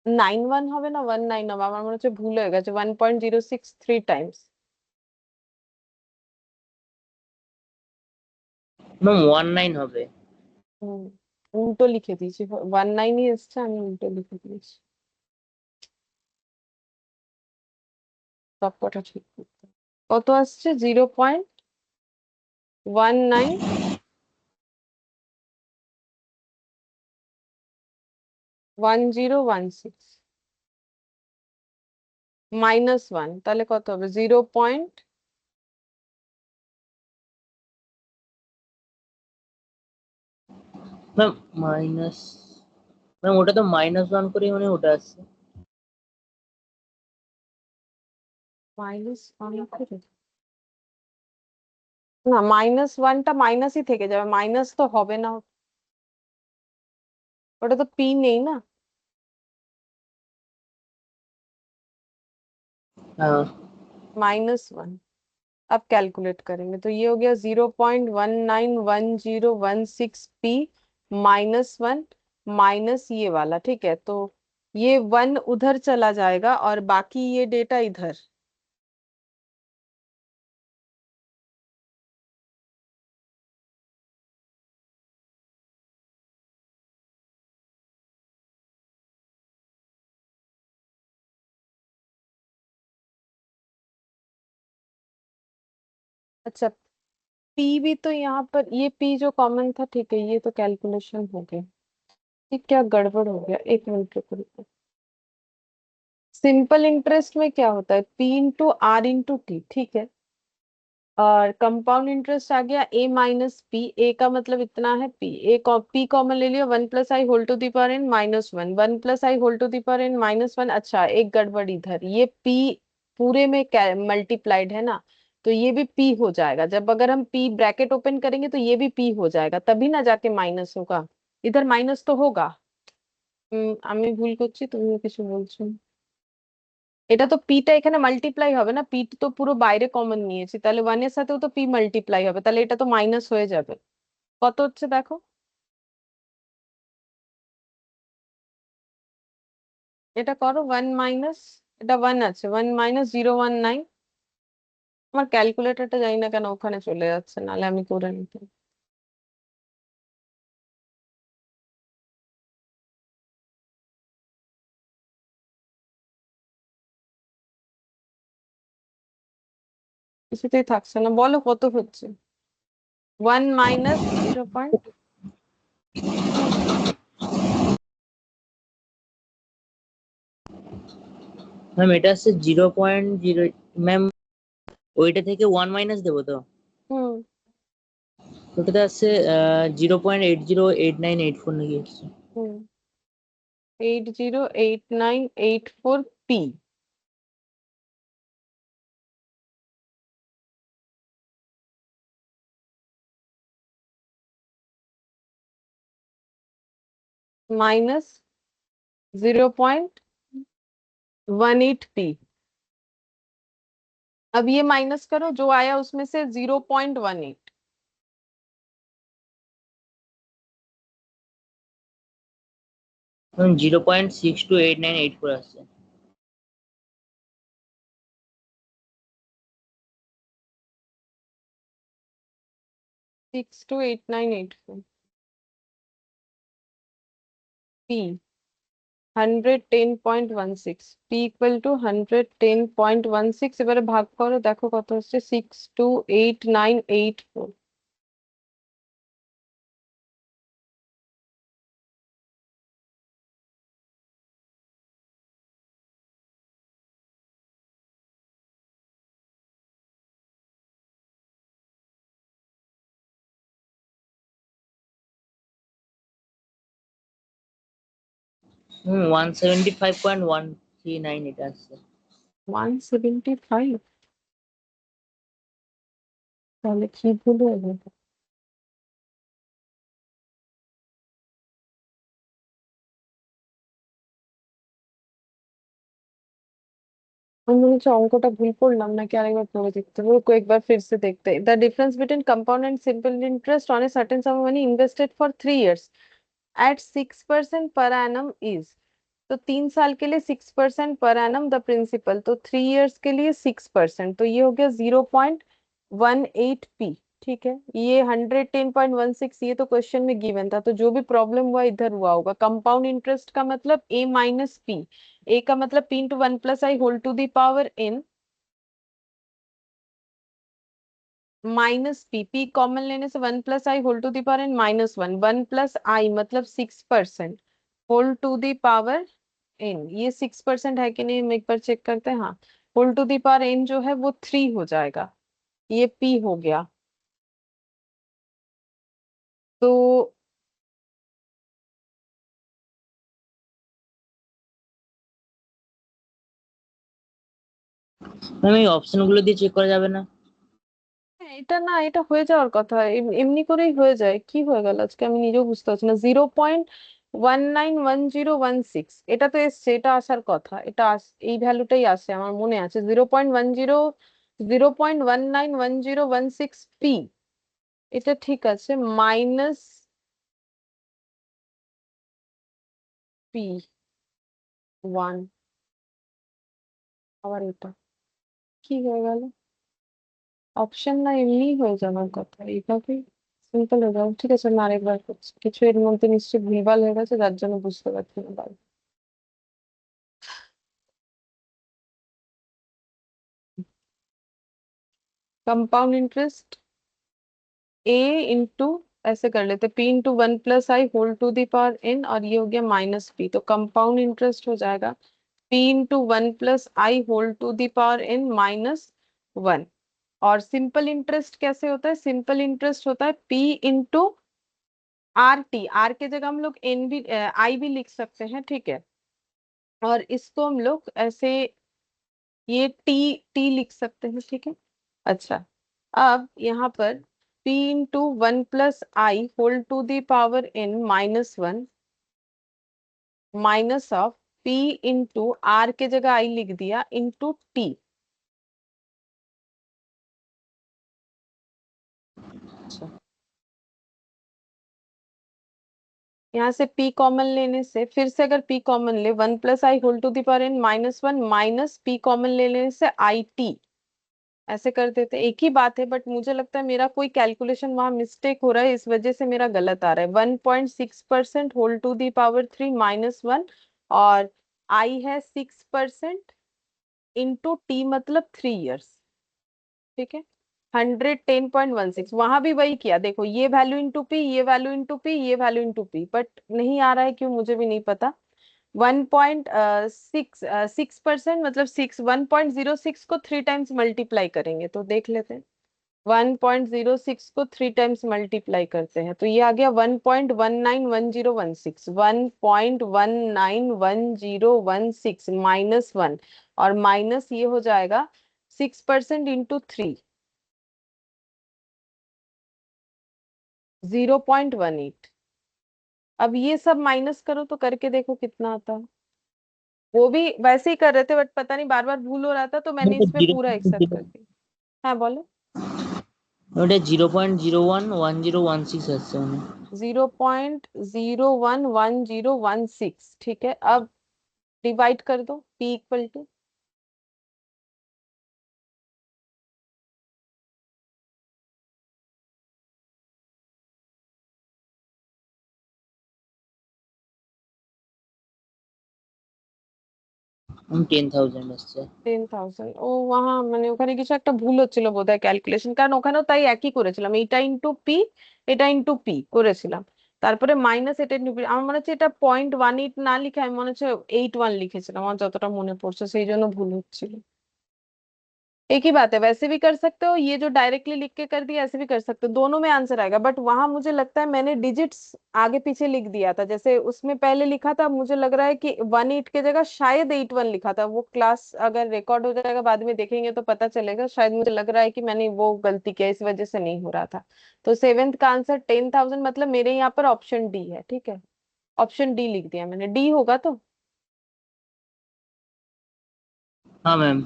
S1: 91 হবে না 19 হবে, আমার মনে হচ্ছে ভুল হয়ে গেছে, 1.063 টাইমস।
S2: ম্যাম 19 হবে।
S1: উল্টো লিখে দিয়েছি, 19ই এসছে, আমি উল্টো লিখে দিয়েছি। সব কটা ঠিক করতে হবে। কত আসছে? 0.19 1016 -1, তাহলে কত হবে? 0.
S2: ম্যাম মাইনাস, ম্যাম ওটা তো -1 করে মানে ওটা আসছে।
S1: -1 করে না, -1টা মাইনাসই থেকে যাবে, মাইনাস তো হবে না, ওটা তো পি নেই না।
S2: हाँ।
S1: -1 अब कैलकुलेट करेंगे तो ये हो गया 0.191016 p -1 माइनस ये वाला, ठीक है, तो ये 1 उधर चला जाएगा और बाकी ये डेटा इधर। अच्छा, पी भी तो यहाँ पर, ये पी जो कॉमन था, ठीक है, ये तो कैलकुलेशन हो गया। ये क्या गड़बड़ हो गया, एक मिनट रुको। सिंपल इंटरेस्ट में क्या होता है? P into R into T, ठीक है, और कंपाउंड इंटरेस्ट आ गया ए माइनस पी। ए का मतलब इतना है, पी ए पी कॉमन ले लियो, 1 + i whole to the power n -1, 1 + i whole to the power n -1। अच्छा, एक गड़बड़ इधर, ये पी पूरे में मल्टीप्लाइड है ना, तो ये भी पी हो जाएगा। जब अगर हम पी ब्रैकेट ओपन करेंगे तो ये भी पी हो जाएगा, तभी ना जाके माइनस होगा। इधर माइनस तो होगा। আমি ভুল করছি, তুমিও কিছু বলছো। এটা তো পিটা এখানে মাল্টিপ্লাই হবে না, পি তো পুরো বাইরে কমন নিয়েছি, তাহলে 1 এর সাথেও তো পি মাল্টিপ্লাই হবে, তাহলে এটা তো মাইনাস হয়ে যাবে। কত হচ্ছে দেখো, এটা করো 1 মাইনাস, এটা 1 আছে, 1 -019। আমার ক্যালকুলেটরটা জানি না কেন ওখানে চলে যাচ্ছে, নাহলে আমি করে নিতাম। কিছুতেই থাকছে না, বলো কত হচ্ছে? 1 -0.
S2: ম্যাম এটা আসছে 0.0। ম্যাম ওইটা থেকে 1 মাইনাস দেবো তো?
S1: হুম
S2: ওটাতে আসছে 0.808984 নাকি আসছে।
S1: হুম 808984 p -0.18 p। अब ये माइनस करो, जो आया उसमें से 0.18।
S2: ম্যাম 0.628984 আসছে।
S1: 628984 p 110.16, p = 110.16। এবারে ভাগ করো, দেখো কত হচ্ছে, 628,984।
S2: হুম 175.139 এটা আসছে।
S1: 175, তাহলে কি ভুল হয়ে গেল? আমি মনে হচ্ছে অঙ্কটা ভুল করলাম নাকি, আরেকবার পড়ে দেখতে হবে, রুকো একবার फिर से देखते हैं। The difference between compound and simple interest on a certain sum of money invested for 3 years at 6% per annum is। तो 3 साल के लिए 6% पर एनम द प्रिंसिपल, तो 3 इयर्स के लिए 6%, तो ये हो गया 0.18 p। ठीक है, ये 110.16 ये तो क्वेश्चन में गिवन था, तो जो भी प्रॉब्लम हुआ इधर हुआ होगा। कंपाउंड इंटरेस्ट का मतलब ए माइनस पी, ए का मतलब P into one plus i whole to the power n minus P, P common लेने से one plus i whole to the power n minus one, one plus i मतलब 6% whole to the power n, ये 6% है कि नहीं हम एक बार चेक करते हैं। हाँ, whole to the power n जो है वो 3 हो जाएगा, ये पी हो गया। तो
S2: ম্যাম এই অপশন গুলো দিয়ে চেক করা যাবে না?
S1: এটা না, এটা হয়ে যাওয়ার কথা, এমনি করেই হয়ে যায়, কি হয়ে গেল আজকে আমি নিজেও বুঝতে পারছি না। 0.191016 এটা তো এসছে, এটা আসার কথা, এটা এই ভ্যালুটাই আসে আমার মনে আছে, 0.10 এটা ঠিক আছে, মাইনাস পি ওয়ান, আবার এটা কি হয়ে গেল? অপশন না এমনি হয়ে যাওয়ার কথা, এইভাবে সিম্পল হয়ে যাও। ঠিক আছে, আমি আরেকবার করছি, কিছু এর মধ্যে নিশ্চয়ই ভুলভাল হয়ে গেছে যার জন্য বুঝতে পারছি না। कंपाउंड इंटरेस्ट ए इंटू, ऐसे कर लेते, P into one plus i whole to the power n, और ये हो गया माइनस पी, तो कंपाउंड इंटरेस्ट हो जाएगा P into one plus i whole to the power n minus one. और सिंपल इंटरेस्ट कैसे होता है? सिंपल इंटरेस्ट होता है P into R T, R के जगह हम लोग एन भी आई भी लिख सकते हैं, ठीक है, और इसको हम लोग ऐसे, ये टी टी लिख सकते हैं, ठीक है। अच्छा, अब यहाँ पर p into one plus i whole to the power n minus one minus of p into R के जगह आई लिख दिया इंटू टी। अच्छा, यहाँ से p कॉमन लेने से, फिर से अगर p कॉमन ले, one plus i whole to the power n minus one minus p common ले लेने से आई टी, ऐसे कर देते। एक ही बात है, बट मुझे लगता है मेरा कोई कैलकुलेशन वहां मिस्टेक हो रहा है, इस वजह से मेरा गलत आ रहा है। 1.6% whole to the power three minus one, और आई है 6% इंटू टी मतलब 3 इयर्स, ठीक है। 110.16 वहां भी वही किया, देखो ये वैल्यू इंटू पी, ये वैल्यू इंटू पी, ये वैल्यू इंटू पी, बट नहीं आ रहा है क्यों मुझे भी नहीं पता। 1.6% मतलब 1.06 को 3 टाइम्स मल्टीप्लाई करेंगे तो देख लेते हैं। 1.06 को 3 टाइम्स मल्टीप्लाई करते हैं तो ये आ गया 1.191016, 1.191016 माइनस वन, और माइनस ये हो जाएगा 6% इंटू थ्री, 0.18। अब ये सब माइनस करो तो करके देखो कितना आता है। वो भी वैसे ही कर रहे थे, बट पता नहीं बार बार भूल हो रहा था, तो मैंने
S2: ওটা
S1: इसमें
S2: জিরো
S1: पूरा एक साथ कर दिया। हाँ बोलो।
S2: ওটা 0.011016 আসছে মানে।
S1: 0.011016, ठीक है। अब डिवाइड कर दो, p इक्वल टू,
S2: আমি 10,000 আসছে।
S1: 10,000। ও वहां মানে ওখানে কিছু একটা ভুল হচ্ছিল বোধহয় ক্যালকুলেশন, কারণ ওখানেও তাই একই করেছিলাম, এটা ইন্টু পি, এটা ইন্টু পি করেছিলাম, তারপরে মাইনাস এটা ইন্টু পি। আমার মনে হচ্ছে এটা 0.18 না লিখে আমি মনে হচ্ছে 81 লিখেছিলাম, আমার যতটা মনে পড়ছে, সেই জন্য ভুল হচ্ছিল। एक ही बात है, वैसे भी कर सकते हो, ये जो डायरेक्टली लिख के कर दिया ऐसे भी कर सकते हो, दोनों में आंसर आएगा, बट वहां मुझे लगता है मैंने डिजिट्स आगे पीछे लिख दिया था, जैसे उसमें पहले लिखा था, मुझे लग रहा है कि 1.8 के जगह शायद 81 लिखा था। वो क्लास अगर रिकॉर्ड हो जाएगा बाद में देखेंगे तो पता चलेगा, शायद मुझे लग रहा है कि मैंने वो गलती किया, इस वजह से नहीं हो रहा था। तो सेवेंथ का आंसर 10,000, मतलब मेरे यहाँ पर ऑप्शन डी है, ठीक है, ऑप्शन डी लिख दिया मैंने, डी होगा तो।
S2: हाँ मैम।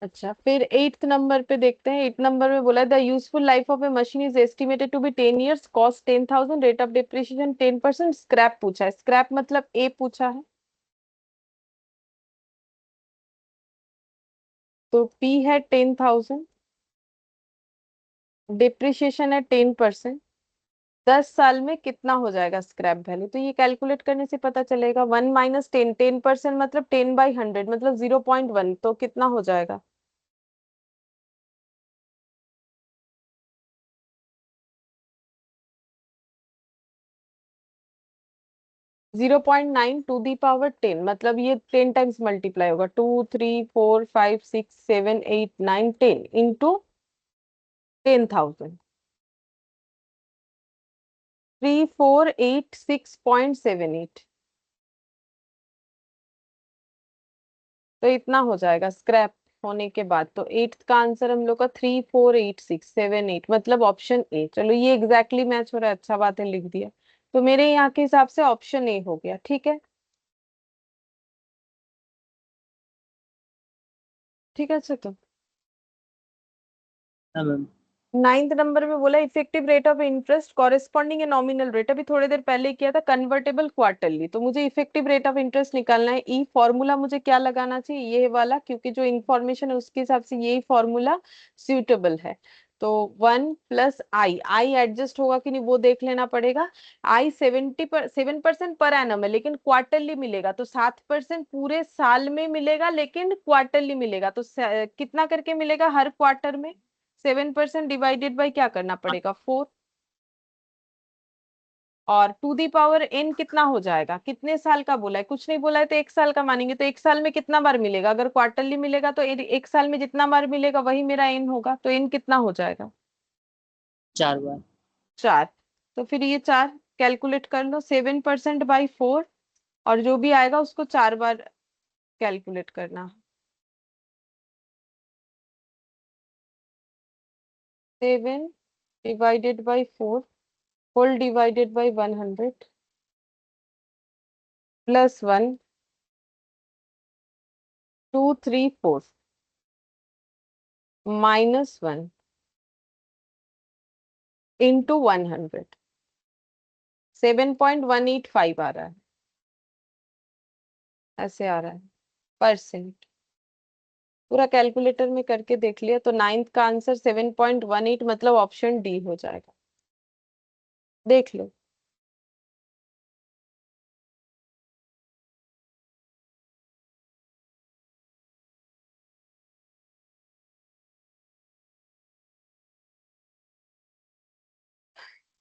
S1: अच्छा, फिर एट्थ नंबर पे देखते हैं। एट नंबर में बोला है the useful life of a machine is estimated to be 10 years, cost 10,000, rate of depreciation 10%, scrap पूछा है, स्क्रैप मतलब ए पूछा है, तो पी है 10,000, डिप्रिशिएशन है 10%, 10 साल में कितना हो जाएगा स्क्रैप वैल्यू, तो ये कैलकुलेट करने से पता चलेगा। 1 - 10, 10% मतलब 10/100 मतलब 0.1, तो कितना हो जाएगा? 0.9 to the power 10, मतलब ये 10 टाइम्स मल्टीप्लाई होगा, 2 3 4 5 6 7 8 9 10 इंटू 10,000, 3486.78, तो इतना हो जाएगा स्क्रैप होने के बाद। तो एट्थ का आंसर हम लोग का 348678, मतलब ऑप्शन ए। चलो ये एग्जैक्टली मैच हो रहा है, अच्छा बात है, लिख दिया। तो मेरे यहाँ के हिसाब से ऑप्शन ए हो गया, ठीक है। ठीक है, अच्छा। 9th नंबर में बोला effective rate of interest corresponding है नॉमिनल रेट, अभी थोड़ी देर पहले किया था, कन्वर्टेबल क्वार्टरली। तो मुझे इफेक्टिव रेट ऑफ इंटरेस्ट निकालना है। ई फॉर्मूला मुझे क्या लगाना चाहिए, ये वाला, क्योंकि जो इंफॉर्मेशन है उसके हिसाब से यही फॉर्मूला सूटेबल है। तो 1 + आई एडजस्ट होगा कि नहीं वो देख लेना पड़ेगा। आई 7% पर एनम है, लेकिन क्वार्टरली मिलेगा, तो 7% पूरे साल में मिलेगा, लेकिन क्वार्टरली मिलेगा, तो कितना करके मिलेगा हर क्वार्टर में? 7% डिवाइडेड बाई क्या करना पड़ेगा, 4। और टू दी पावर एन कितना हो जाएगा, कितने साल का बोला है, कुछ नहीं बोला है, तो 1 साल का मानेंगे। तो 1 साल में कितना बार मिलेगा, अगर क्वार्टरली मिलेगा तो 1 साल में जितना बार मिलेगा वही मेरा एन होगा, तो एन कितना हो जाएगा?
S2: 4 बार।
S1: 4। तो फिर ये 4 कैलकुलेट कर लो, 7% बाई 4, और जो भी आएगा उसको 4 बार कैलकुलेट करना। 7 divided by 4 whole divided by 100 +1 2 3 4 -1 into 100, 7.185 आ रहा है, ऐसे आ रहा है परसेंट। पूरा कैलकुलेटर में करके देख लिया, तो 9th का आंसर 7.18, मतलब ऑप्शन डी हो जाएगा, देख लो।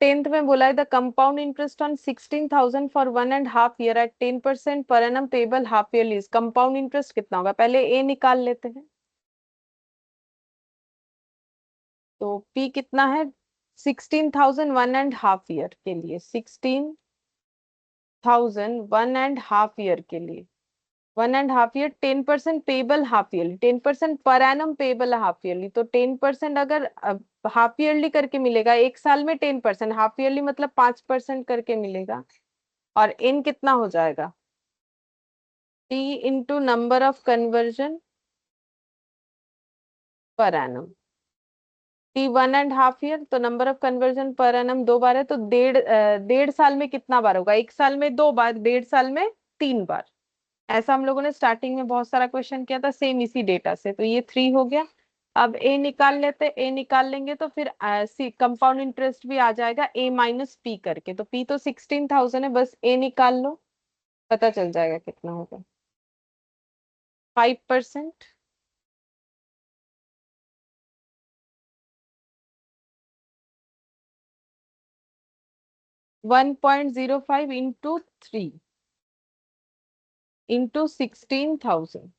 S1: टेंथ में बोला है the compound interest on 16,000 for 1.5 year at 10% per annum payable half yearly, compound interest कितना होगा, पहले ए निकाल लेते हैं। तो पी कितना है, 16,000 1.5 ईयर के लिए, 16,000 1.5 ईयर के लिए, 1.5 year, 10% payable half yearly, 10% per annum payable half yearly, तो 10% अगर हाफ ईयरली करके मिलेगा 1 साल में, 10% हाफ ईयरली मतलब 5% करके मिलेगा। और इन कितना हो जाएगा, t into number of conversion per annum, t 1.5 year, तो number of conversion per annum 2 बार है, तो 1.5 साल में कितना बार होगा, 1 साल में 2 बार, 1.5 साल में 3 बार। ऐसा हम लोगों ने स्टार्टिंग में बहुत सारा क्वेश्चन किया था सेम इसी डेटा से, तो ये 3 हो गया। अब ए निकाल लेते, ए निकाल लेंगे तो फिर सी कंपाउंड इंटरेस्ट भी आ जाएगा ए माइनस पी करके, तो पी तो 16,000 है, बस ए निकाल लो, पता चल जाएगा कितना होगा। 5%, 1.05 इंटू 3 इंटू 16,000,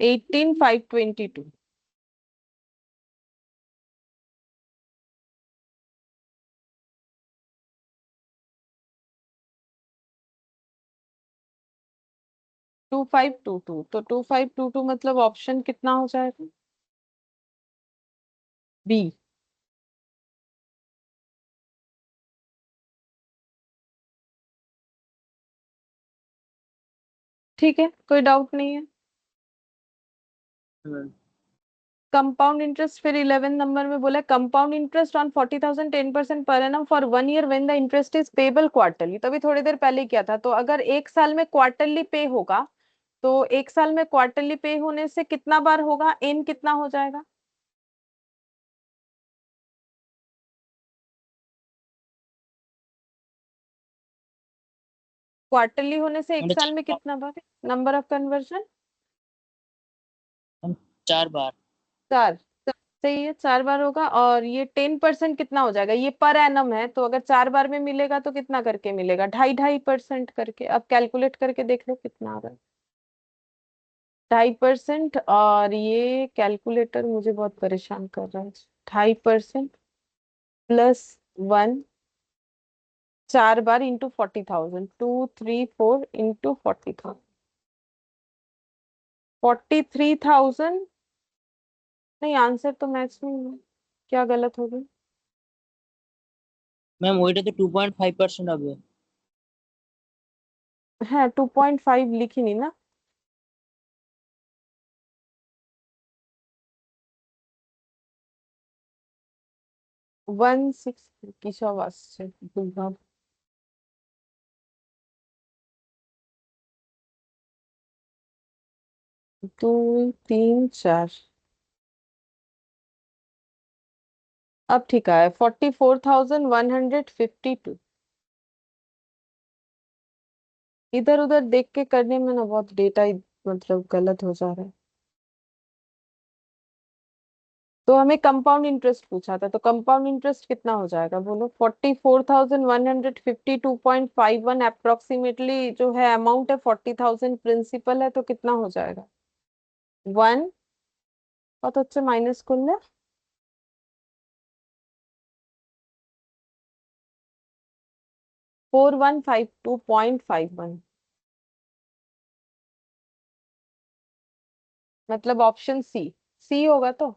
S1: 18,522, 2522, तो 2522 मतलब ऑप्शन कितना हो जाएगा, बी। ठीक है, कोई डाउट नहीं है। कंपाउंड इंटरेस्ट फिर 11 नंबर में बोला compound interest on 40,000 10% per annum for 1 year when the interest is payable quarterly, तभी थोड़ी देर पहले किया था। तो अगर 1 साल में क्वार्टरली पे होगा, तो 1 साल में क्वार्टरली पे होने से कितना बार होगा, एन कितना हो जाएगा? क्वार्टरली होने से एक
S2: मतलब
S1: साल में कितना बार, नंबर ऑफ कन्वर्जन?
S2: 4 बार।
S1: 4। सही है, 4 बार होगा। और ये 10% कितना हो जाएगा, ये पर एनम है, तो अगर 4 बार में मिलेगा तो कितना करके मिलेगा, 2.5% करके। अब कैलकुलेट करके देख लो कितना आ रहा है। 2.5%, और ये कैलकुलेटर मुझे बहुत परेशान कर रहा है। 2.5% +1, 4 बार इंटू 40,000, 2, 3, 4 इंटू 40,000, 43,000। नहीं, आंसर तो मैच नहीं हुआ, क्या गलत हो गई?
S2: ম্যাম ওইটা তো 2.5% হবে।
S1: है 2.5 लिखी नहीं ना। 1/6 की সব আসছে ভুলভাল। 2, 3, 4। अब ठीक है, 44,152। इधर उधर देख के करने में ना बहुत डेटा मतलब गलत हो जा रहा है। तो हमें कंपाउंड इंटरेस्ट पूछा था, तो कंपाउंड इंटरेस्ट कितना हो जाएगा बोलो? 44,152.51 अप्रोक्सीमेटली जो है अमाउंट है, 40,000 प्रिंसिपल है, तो कितना हो जाएगा? 1 কত হচ্ছে মাইনাস করলে? 4152.51, मतलब ऑप्शन सी। सी होगा तो।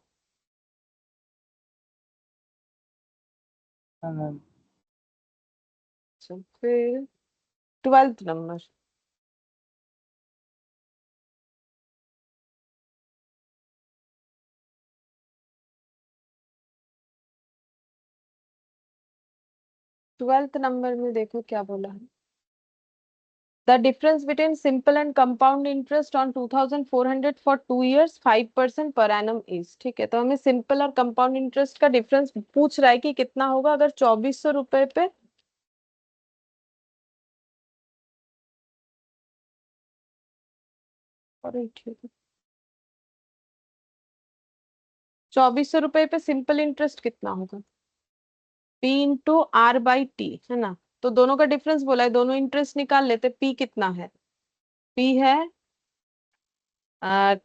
S2: हाँ मैम।
S1: अच्छा, फिर 12th नंबर। 12th नंबर में देखो क्या बोला है। The difference between simple and compound interest on 2,400 for 2 years 5% per annum is. ठीक है, तो हमें सिंपल और कंपाउंड इंटरेस्ट का डिफरेंस पूछ रहा है कि कितना होगा अगर 2,400 रुपए पे। अरे ठीक है, 2,400 रुपए पे सिंपल इंटरेस्ट कितना होगा? P/R/T, है ना? तो दोनों का डिफरेंस बोला है, दोनों इंटरेस्ट निकाल लेते। P कितना है? P है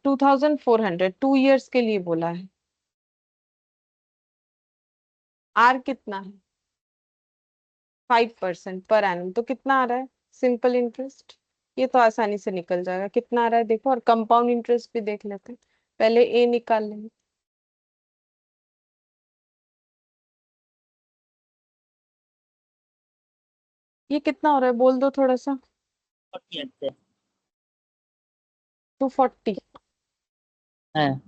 S1: 2,400, 2 years के लिए बोला है। R कितना है? 5% पर एनम, तो कितना आ रहा है सिंपल इंटरेस्ट? ये तो आसानी से निकल जाएगा, कितना आ रहा है देखो। और कंपाउंड इंटरेस्ट भी देख लेते हैं, पहले ए निकाल लेंगे। ये कितना हो रहा है बोल दो थोड़ा सा।
S2: 40
S1: 240।
S2: হ্যাঁ।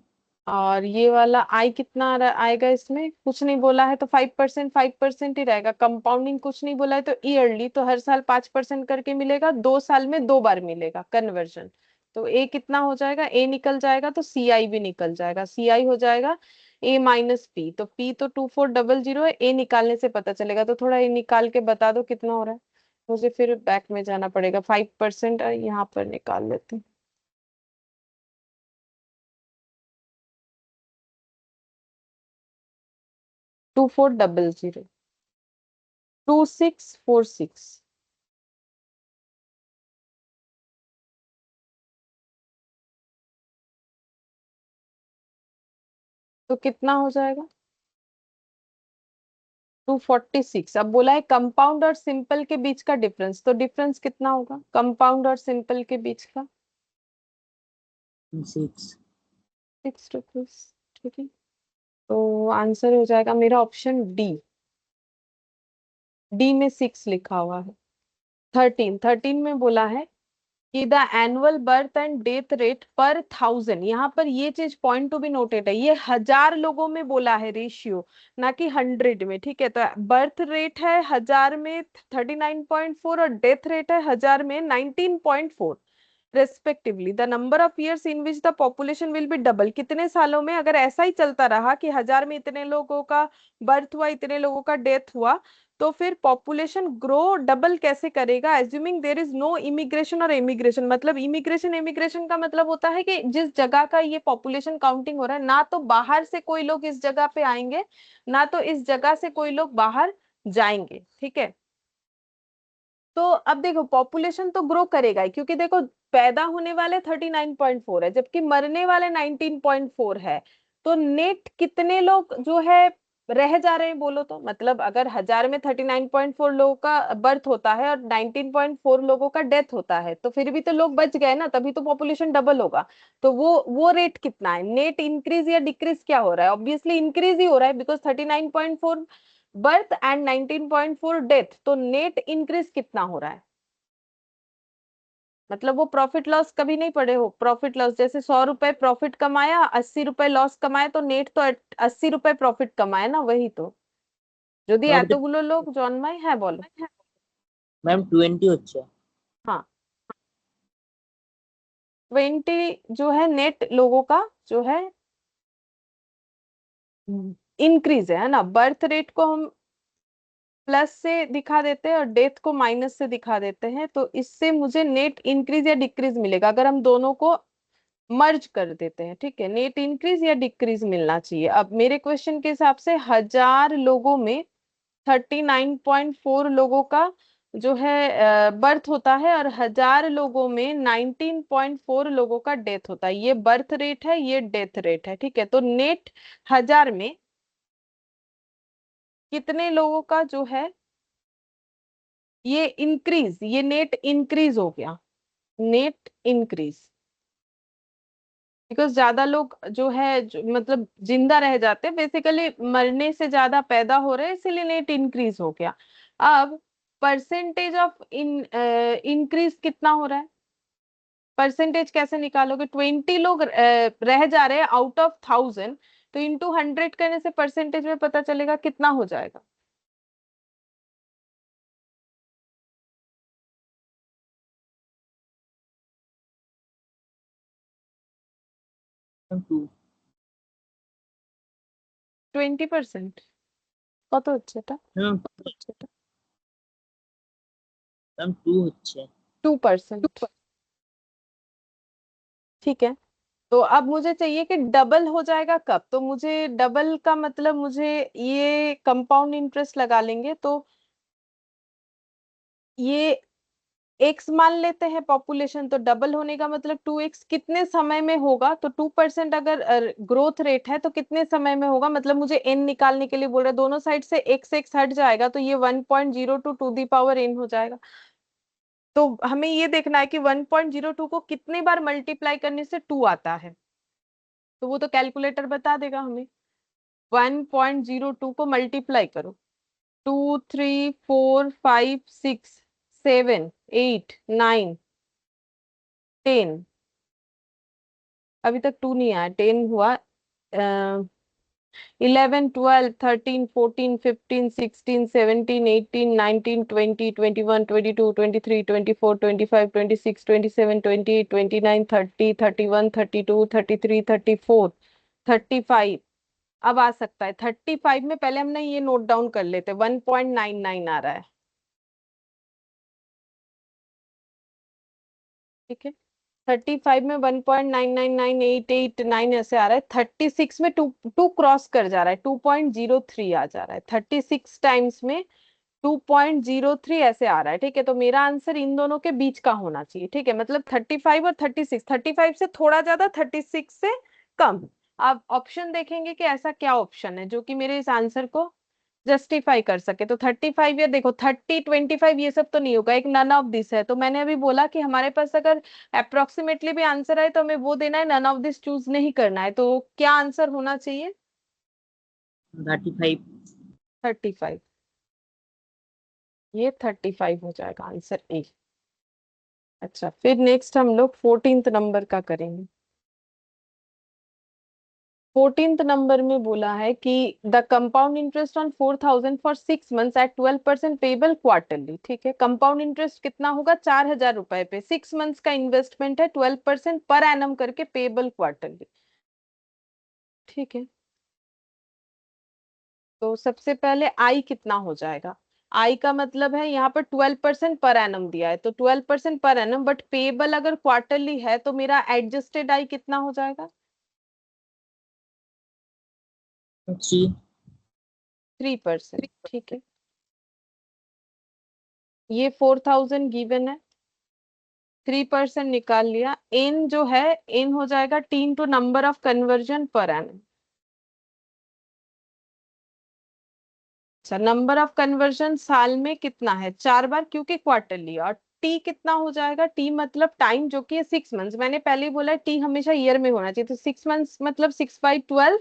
S1: और ये वाला आई कितना आएगा इसमें? कुछ नहीं बोला है तो 5%, 5% ही रहेगा। कंपाउंडिंग कुछ नहीं बोला है तो ईयरली, तो हर साल 5% करके मिलेगा, 2 साल में 2 बार मिलेगा कन्वर्जन। तो ए कितना हो जाएगा? ए निकल जाएगा तो सी आई भी निकल जाएगा। सी आई हो जाएगा A - P, तो P तो 2400 है, ए निकालने से पता चलेगा। तो थोड़ा ए निकाल के बता दो कितना हो रहा है। मुझे फिर बैक में जाना पड़ेगा। 5% यहाँ पर निकाल लेते हैं। 2400, 2646। तो कितना हो जाएगा? 246। अब बोला है कंपाउंड और सिंपल के बीच का डिफरेंस, तो डिफरेंस कितना होगा कंपाउंड और सिंपल के बीच का?
S2: 6।
S1: 6 रुपीज। ठीक है, तो आंसर हो जाएगा मेरा ऑप्शन डी। डी में 6 लिखा हुआ है। 13 में बोला है कि the annual birth and death rate पर 1,000। यहाँ पर ये चीज पॉइंट टू बी नोटेड है, ये 1,000 लोगों में बोला है रेशियो, ना कि 100 में। ठीक है, तो बर्थ रेट है 1,000 में 39.4 और डेथ रेट है 1,000 में 19.4 respectively. The number of years in which the population will be double. कितने सालों में अगर ऐसा ही चलता रहा कि 1,000 में इतने लोगों का बर्थ हुआ, इतने लोगों का डेथ हुआ, तो फिर पॉपुलेशन ग्रो डबल कैसे करेगा, assuming there is no immigration और इमिग्रेशन। मतलब इमिग्रेशन का मतलब होता है कि जिस जगह का ये पॉपुलेशन काउंटिंग हो रहा है, ना तो बाहर से कोई लोग इस जगह पे आएंगे, ना तो इस जगह से कोई लोग बाहर जाएंगे, ठीक है। तो अब देखो पॉपुलेशन तो ग्रो करेगा ही, क्योंकि देखो पैदा होने वाले 39.4 है, जबकि मरने वाले 19.4 है। तो नेट कितने लोग जो है रह जा रहे हैं बोलो तो, मतलब अगर 1000 में 39.4 लोगों का बर्थ होता है और 19.4 लोगों का डेथ होता है, तो फिर भी तो लोग बच गए ना, तभी तो पॉपुलेशन डबल होगा। तो वो रेट कितना है, नेट इंक्रीज या डिक्रीज क्या हो रहा है, ऑब्वियसली इंक्रीज ही हो रहा है, बिकॉज 39.4 बर्थ एंड 19.4 डेथ, तो नेट इंक्रीज कितना हो रहा है। मतलब वो प्रॉफिट लॉस कभी नहीं पड़े हो, प्रॉफिट लॉस जैसे 100 रुपए प्रॉफिट कमाया, 80 रुपए लॉस कमाए, तो नेट तो 80 रुपए प्रॉफिट कमाए ना, वही तो যদি
S2: ম্যাম এটা
S1: এতগুলো লোক জন্মায়। হ্যাঁ বলো।
S2: ম্যাম 20 হচ্ছে।
S1: हाँ 20 जो है नेट लोगों का जो है इंक्रीज है ना। बर्थ रेट को हम प्लस से दिखा देते हैं और डेथ को माइनस से दिखा देते हैं, तो इससे मुझे नेट इंक्रीज या डिक्रीज मिलेगा अगर हम दोनों को मर्ज कर देते हैं, ठीक है। नेट इंक्रीज या डिक्रीज मिलना चाहिए। अब मेरे क्वेश्चन के हिसाब से 1000 लोगों में 39.4 लोगों का जो है बर्थ होता है, और 1000 लोगों में 19.4 लोगों का डेथ होता है। ये बर्थ रेट है, ये डेथ रेट है, ठीक है। तो नेट 1000 में कितने लोगों का जो है ये इंक्रीज, ये नेट इंक्रीज हो गया, नेट इंक्रीज, बिकॉज ज्यादा लोग जो है मतलब जिंदा रह जाते हैं, बेसिकली मरने से ज्यादा पैदा हो रहे हैं, इसीलिए नेट इंक्रीज हो गया। अब परसेंटेज ऑफ इंक्रीज कितना हो रहा है, परसेंटेज कैसे निकालोगे, 20 लोग रह जा रहे हैं आउट ऑफ 1000, तो इंटू 100 करने से परसेंटेज में पता चलेगा कितना हो जाएगा।
S2: ম্যাম 2।
S1: 20%, কত হচ্ছে এটা,
S2: ম্যাম 2 হচ্ছে।
S1: 2%, ठीक है। तो अब मुझे चाहिए कि डबल हो जाएगा कब, तो मुझे डबल का मतलब मुझे ये कंपाउंड इंटरेस्ट लगा लेंगे, तो ये एक्स मान लेते हैं पॉपुलेशन, तो डबल होने का मतलब 2x कितने समय में होगा, तो 2% अगर ग्रोथ रेट है तो कितने समय में होगा, मतलब मुझे n निकालने के लिए बोल रहे हैं, दोनों साइड से x हट जाएगा, तो ये 1.02 टू दी पावर n हो जाएगा। तो हमें ये देखना है कि 1.02 को कितने बार मल्टीप्लाई करने से 2 आता है, तो वो तो कैलकुलेटर बता देगा हमें। 1.02 को मल्टीप्लाई करो, 2 3 4 5 6 7 8 9 10, अभी तक 2 नहीं आया, 10 हुआ। 11 12 13 14 15 16 17 18 19 20 21 22 23 24 25 26 27 28 29 30 31 32 33 34 35। अब आ सकता है 35 में, पहले हमने ये नोट डाउन कर लेते, 1.99 आ रहा है, ठीक है। 35 में 1.999889 ऐसे आ रहा है, 36 में टू टू क्रॉस कर जा रहा है, 2.03 आ जा रहा है, 36 टाइम्स में 2.03 ऐसे आ रहा है, ठीक है। तो मेरा आंसर इन दोनों के बीच का होना चाहिए, ठीक है। मतलब 35 और 36, 35 से थोड़ा ज्यादा, 36 से कम। आप ऑप्शन देखेंगे कि ऐसा क्या ऑप्शन है जो कि मेरे इस आंसर को जस्टिफाई कर सके। तो 35 या देखो 30 25 ये सब तो नहीं होगा, एक नन ऑफ दिस है। तो मैंने अभी बोला कि हमारे पास अगर अप्रोक्सीमेटली भी आंसर आए तो हमें वो देना है, नन ऑफ दिस चूज नहीं करना है। तो क्या आंसर होना चाहिए,
S2: 35।
S1: 35, ये 35 हो जाएगा आंसर ए। अच्छा फिर नेक्स्ट हम लोग 14th नंबर का करेंगे। 14th नंबर में बोला है कि the compound interest on 4000 for 6 months at 12% payable quarterly, ठीक है। कंपाउंड इंटरेस्ट कितना होगा, 4000 रुपए पे, 6 मंथ्स का इन्वेस्टमेंट है, 12% पर एनम करके पेबल क्वार्टरली, ठीक है। तो सबसे पहले आई कितना हो जाएगा, आई का मतलब है यहाँ पर 12% पर एनम दिया है, तो 12% पर एनम, बट पेबल अगर क्वार्टरली है तो मेरा एडजस्टेड आई कितना हो जाएगा?
S2: 3।
S1: 3%। ठीक है, ये 4000 गिवन है, 3% निकाल लिया। एन जो है, एन हो जाएगा t into number of conversion per annum. अच्छा, नंबर ऑफ कन्वर्जन साल में कितना है? 4 बार, क्योंकि क्वार्टरली। और टी कितना हो जाएगा? टी मतलब टाइम, जो कि है 6 मंथ्स। मैंने पहले ही बोला टी हमेशा ईयर में होना चाहिए, तो 6 मंथ्स मतलब 6/12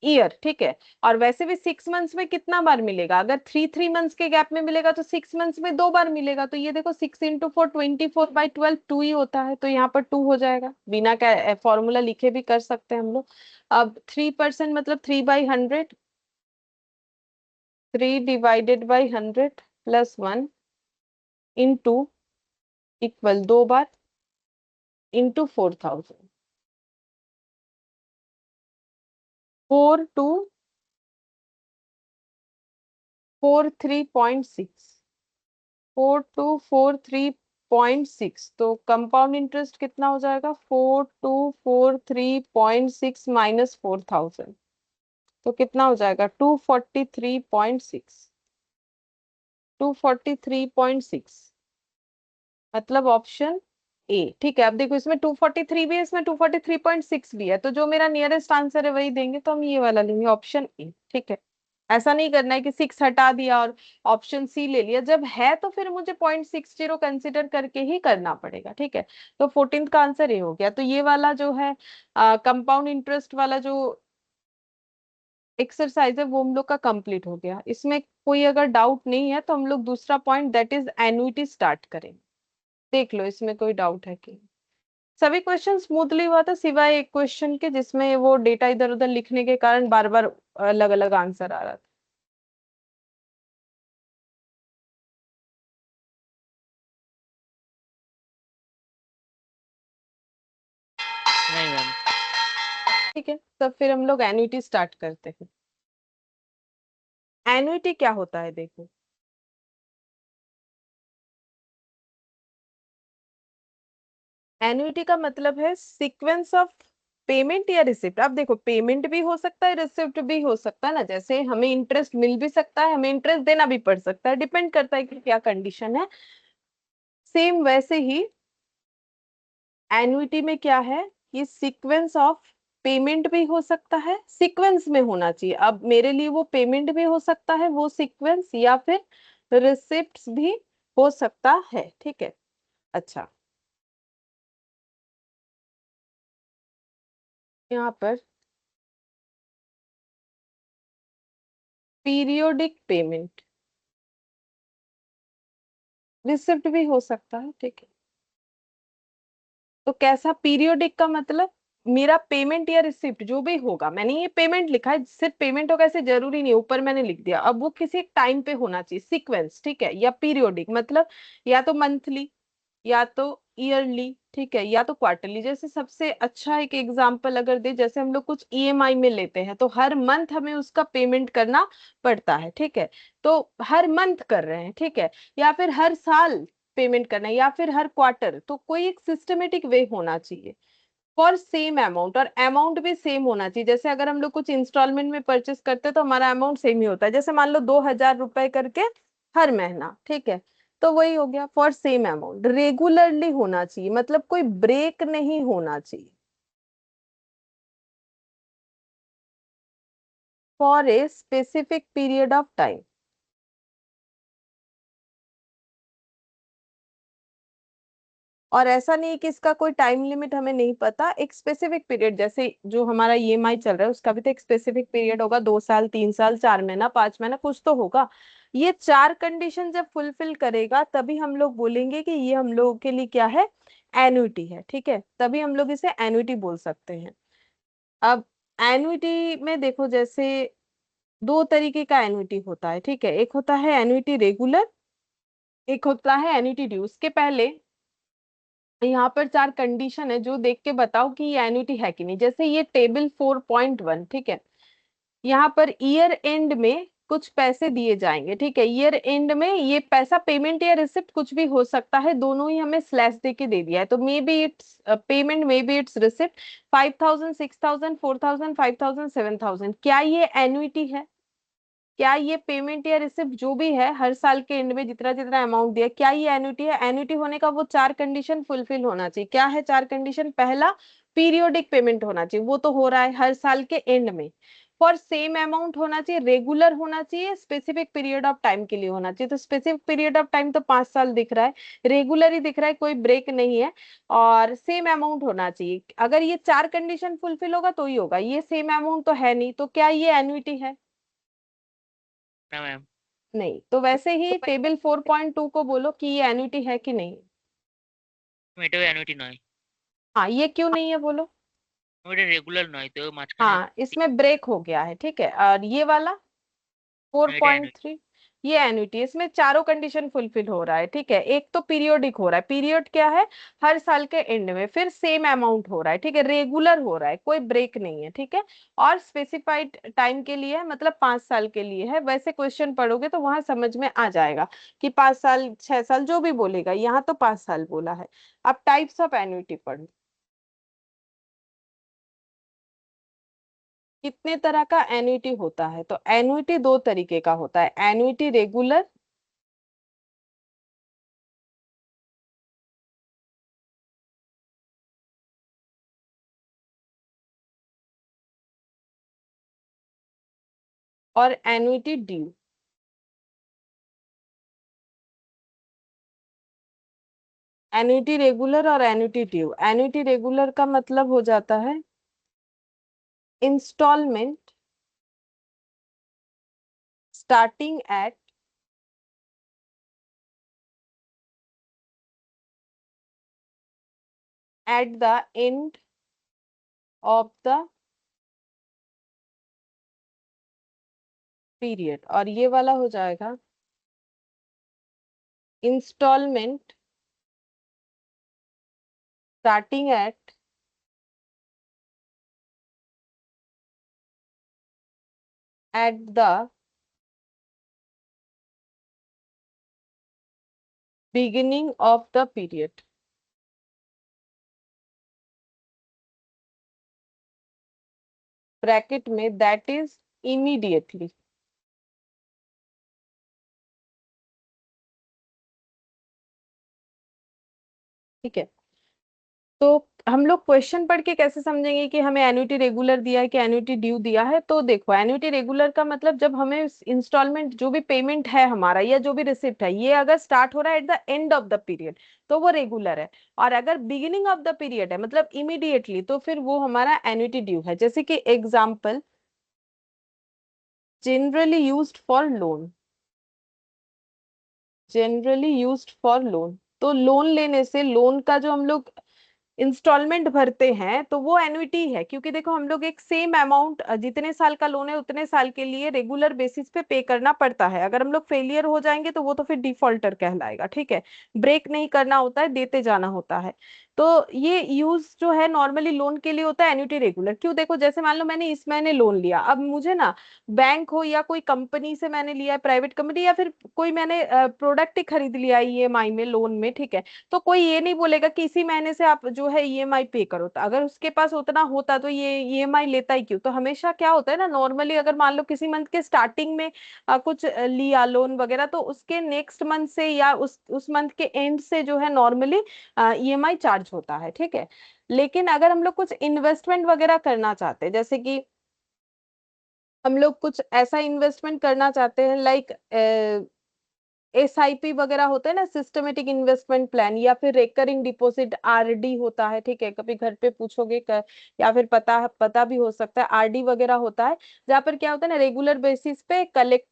S1: ईयर। ठीक है, और वैसे भी 6 मंथ्स में कितना बार मिलेगा? अगर 3 3 मंथ्स के गैप में मिलेगा तो 6 मंथ्स में 2 बार मिलेगा। तो ये देखो 6 × 4 24/12 2 ही होता है, तो यहाँ पर 2 हो जाएगा। बिना फॉर्मूला लिखे भी कर सकते हैं हम लोग। अब 3% मतलब 3/100, 3/100 +1 इंटू इक्वल 2 बार इंटू 4000। 4243.6, 4243.6। तो कंपाउंड इंटरेस्ट कितना हो जाएगा? 4243.6 माइनस 4000, तो कितना हो जाएगा? 243.6, 243.6, मतलब ऑप्शन ए। ठीक है, अब देखो इसमें 243 भी है, इसमें 243.6 भी है, तो जो मेरा नियरेस्ट आंसर है वही देंगे, तो हम ये वाला लेंगे, ऑप्शन ए। ठीक है, ऐसा नहीं करना है कि 6 हटा दिया और ऑप्शन सी ले लिया। जब है तो फिर मुझे 0.60 कंसिडर करके ही करना पड़ेगा। ठीक है, तो 14th का आंसर ए हो गया। तो ये वाला जो है कंपाउंड इंटरेस्ट वाला जो एक्सरसाइज है वो हम लोग का कंप्लीट हो गया। इसमें कोई अगर डाउट नहीं है तो हम लोग दूसरा point that is annuity start करेंगे। देख लो इसमें कोई डाउट है कि? सभी क्वेश्चन स्मूथली हुआ था सिवाय एक क्वेश्चन के, जिसमें वो डेटा इधर उधर लिखने के कारण बार बार अलग अलग आंसर आ रहा था।
S2: नहीं मैम।
S1: ठीक है, तब फिर हम लोग एन्युइटी स्टार्ट करते हैं। एन्युइटी क्या होता है देखो, एन्युइटी का मतलब है सीक्वेंस ऑफ पेमेंट या रिसिप्ट। अब देखो पेमेंट भी हो सकता है, रिसिप्ट भी हो सकता है ना। जैसे हमें इंटरेस्ट मिल भी सकता है, हमें इंटरेस्ट देना भी पड़ सकता है, डिपेंड करता है कि क्या कंडीशन है। सेम वैसे ही एन्युइटी में क्या है कि सीक्वेंस ऑफ पेमेंट भी हो सकता है, सीक्वेंस में होना चाहिए। अब मेरे लिए वो पेमेंट भी हो सकता है वो सीक्वेंस, या फिर रिसिप्ट्स भी हो सकता है। ठीक है, अच्छा, यहाँ पर पीरियोडिक पेमेंट, रिसिप्ट भी हो सकता है। ठीक है, तो कैसा पीरियोडिक का मतलब, मेरा पेमेंट या रिसिप्ट जो भी होगा, मैंने ये पेमेंट लिखा है, सिर्फ पेमेंट होगा ऐसे जरूरी नहीं, ऊपर मैंने लिख दिया। अब वो किसी एक टाइम पे होना चाहिए सीक्वेंस। ठीक है, या पीरियोडिक मतलब या तो मंथली, या तो ईयरली, ठीक है, या तो क्वार्टरली। जैसे सबसे अच्छा एक एग्जांपल अगर दे, जैसे हम लोग कुछ ईएमआई में लेते हैं तो हर मंथ हमें उसका पेमेंट करना पड़ता है। ठीक है, तो हर मंथ कर रहे हैं, ठीक है, या फिर हर साल पेमेंट करना है, या फिर हर क्वार्टर, तो कोई एक सिस्टमेटिक वे होना चाहिए फॉर सेम अमाउंट। और अमाउंट भी सेम होना चाहिए। जैसे अगर हम लोग कुछ इंस्टॉलमेंट में परचेस करते हैं तो हमारा अमाउंट सेम ही होता है। जैसे मान लो 2000 रुपए करके हर महीना, ठीक है, तो वही हो गया फॉर सेम अमाउंट। रेगुलरली होना चाहिए, मतलब कोई ब्रेक नहीं होना चाहिए, for a specific period of time. और ऐसा नहीं है कि इसका कोई टाइम लिमिट हमें नहीं पता, एक स्पेसिफिक पीरियड, जैसे जो हमारा ईएमआई चल रहा है उसका भी तो एक स्पेसिफिक पीरियड होगा, 2 साल, 3 साल, 4 महीना, 5 महीना, कुछ तो होगा। ये 4 कंडीशन जब फुलफिल करेगा तभी हम लोग बोलेंगे कि ये हम लोगों के लिए क्या है, एन्युटी है। ठीक है, तभी हम लोग इसे एन्युटी बोल सकते हैं। अब एन्युटी में देखो, जैसे 2 तरीके का एन्युटी होता है। ठीक है, एक होता है एन्युटी रेगुलर, एक होता है एन्युटी ड्यू। उसके पहले यहाँ पर 4 कंडीशन है, जो देख के बताओ कि ये एन्युटी है कि नहीं। जैसे ये टेबल 4.1, ठीक है, यहाँ पर ईयर एंड में कुछ पैसे दिए जाएंगे, ठीक है। ईयर एंड में ये पैसा पेमेंट या रिसिप्ट कुछ भी हो सकता है, दोनों ही हमें स्लैश दे के दे दिया है, तो may be it's payment, may be it's receipt. 5,000, 6,000, 4,000, 5,000, 7,000, क्या ये एन्युटी है? क्या ये पेमेंट या रिसिप्ट जो भी है हर साल के एंड में जितना जितना अमाउंट दिया, क्या ये एन्युटी है? एन्युटी होने का वो चार कंडीशन फुलफिल होना चाहिए। क्या है चार कंडीशन? पहला, पीरियोडिक पेमेंट होना चाहिए, वो तो हो रहा है हर साल के एंड में। फॉर सेम अमाउंट होना चाहिए, रेगुलर होना चाहिए, स्पेसिफिक पीरियड ऑफ टाइम के लिए होना चाहिए। तो स्पेसिफिक पीरियड ऑफ टाइम तो 5 साल दिख रहा है, रेगुलर ही दिख रहा है, कोई ब्रेक नहीं है, और सेम अमाउंट होना चाहिए। अगर ये चार कंडीशन फुलफिल होगा तो ही होगा, ये सेम अमाउंट तो है नहीं, तो क्या ये एन्युटी है?
S3: ना मैम।
S1: नहीं। तो वैसे ही टेबल 4.2 को बोलो कि ये एन्युटी है कि नहीं।
S3: এটা অ্যানুইটি নয়।
S1: हाँ, ये क्यों नहीं है बोलो।
S3: এটা রেগুলার নয় তো মাঝখানে।
S1: हाँ, इसमें ब्रेक हो गया है, ठीक है। और ये वाला
S3: এটা অ্যানুইটি।
S1: 4.3, ये एन्युटी, इसमें चारों कंडीशन फुलफिल हो रहा है, ठीक है। एक तो पीरियोडिक हो रहा है, पीरियड क्या है? हर साल के एंड में, फिर सेम अमाउंट हो रहा है, ठीक है, रेगुलर हो रहा है, कोई ब्रेक नहीं है, ठीक है। और स्पेसिफाइड टाइम के लिए है, मतलब 5 साल के लिए है। वैसे क्वेश्चन पढ़ोगे तो वहां समझ में आ जाएगा कि 5 साल 6 साल जो भी बोलेगा, यहाँ तो 5 साल बोला है। अब टाइप्स ऑफ एन्युटी पढ़ो। कितने तरह का एन्युटी होता है? तो एन्युटी दो तरीके का होता है, एन्युटी रेगुलर और एन्युटी ड्यू। एन्युटी रेगुलर और एन्युटी ड्यू। एन्युटी रेगुलर का मतलब हो जाता है instalment starting at the end of the period, और ये वाला हो जाएगा instalment starting at the beginning of the period, bracket में दैट इज इमीडिएटली, ठीक है। तो हम लोग क्वेश्चन पढ़ के कैसे समझेंगे कि हमें एन्युटी रेगुलर दिया है कि एन्युटी ड्यू दिया है? तो देखो, एन्युटी रेगुलर का मतलब जब हमें इंस्टॉलमेंट जो भी पेमेंट है हमारा या जो भी रिसिप्ट है, ये अगर स्टार्ट हो रहा है eight the end of the period तो वो रेगुलर है, और अगर बिगिनिंग ऑफ द पीरियड है मतलब इमीडिएटली, तो फिर वो हमारा एन्युटी ड्यू है। जैसे कि example, generally used for loan, generally used for loan, तो लोन लेने से लोन का जो हम लोग इंस्टॉलमेंट भरते हैं तो वो एन्युटी है, क्योंकि देखो हम लोग एक सेम अमाउंट, जितने साल का लोन है उतने साल के लिए रेगुलर बेसिस पे पे करना पड़ता है। अगर हम लोग फेलियर हो जाएंगे तो वो तो फिर डिफॉल्टर कहलाएगा, ठीक है। ब्रेक नहीं करना होता है, देते जाना होता है। तो ये यूज जो है नॉर्मली लोन के लिए होता है, एन्युटी रेगुलर क्यों? देखो जैसे मान लो मैंने इस महीने लोन लिया, अब मुझे ना बैंक हो या कोई कंपनी से मैंने लिया है, प्राइवेट कंपनी, या फिर कोई मैंने प्रोडक्ट ही खरीद लिया ईएमआई में, लोन में, ठीक है। तो कोई ये नहीं बोलेगा कि इसी महीने से आप जो है ईएमआई पे करो, तो अगर उसके पास उतना होता तो ये ईएमआई लेता ही क्यों? तो हमेशा क्या होता है ना, नॉर्मली अगर मान लो किसी मंथ के स्टार्टिंग में कुछ लिया लोन वगैरह, तो उसके नेक्स्ट मंथ से या उस मंथ के एंड से जो है नॉर्मली ईएमआई चार्ज होता है, ठीक है। लेकिन अगर हम लोग कुछ इन्वेस्टमेंट वगैरह करना चाहते हैं, जैसे कि हम लोग कुछ ऐसा इन्वेस्टमेंट करना चाहते हैं, लाइक एसआईपी वगैरह होता है ना, सिस्टमेटिक इन्वेस्टमेंट प्लान, या फिर रेकरिंग डिपॉजिट आरडी होता है, ठीक है। कभी घर पे पूछोगे या फिर पता पता भी हो सकता है, आरडी वगैरह होता है, जहाँ पर क्या होता है ना, रेगुलर बेसिस पे कलेक्ट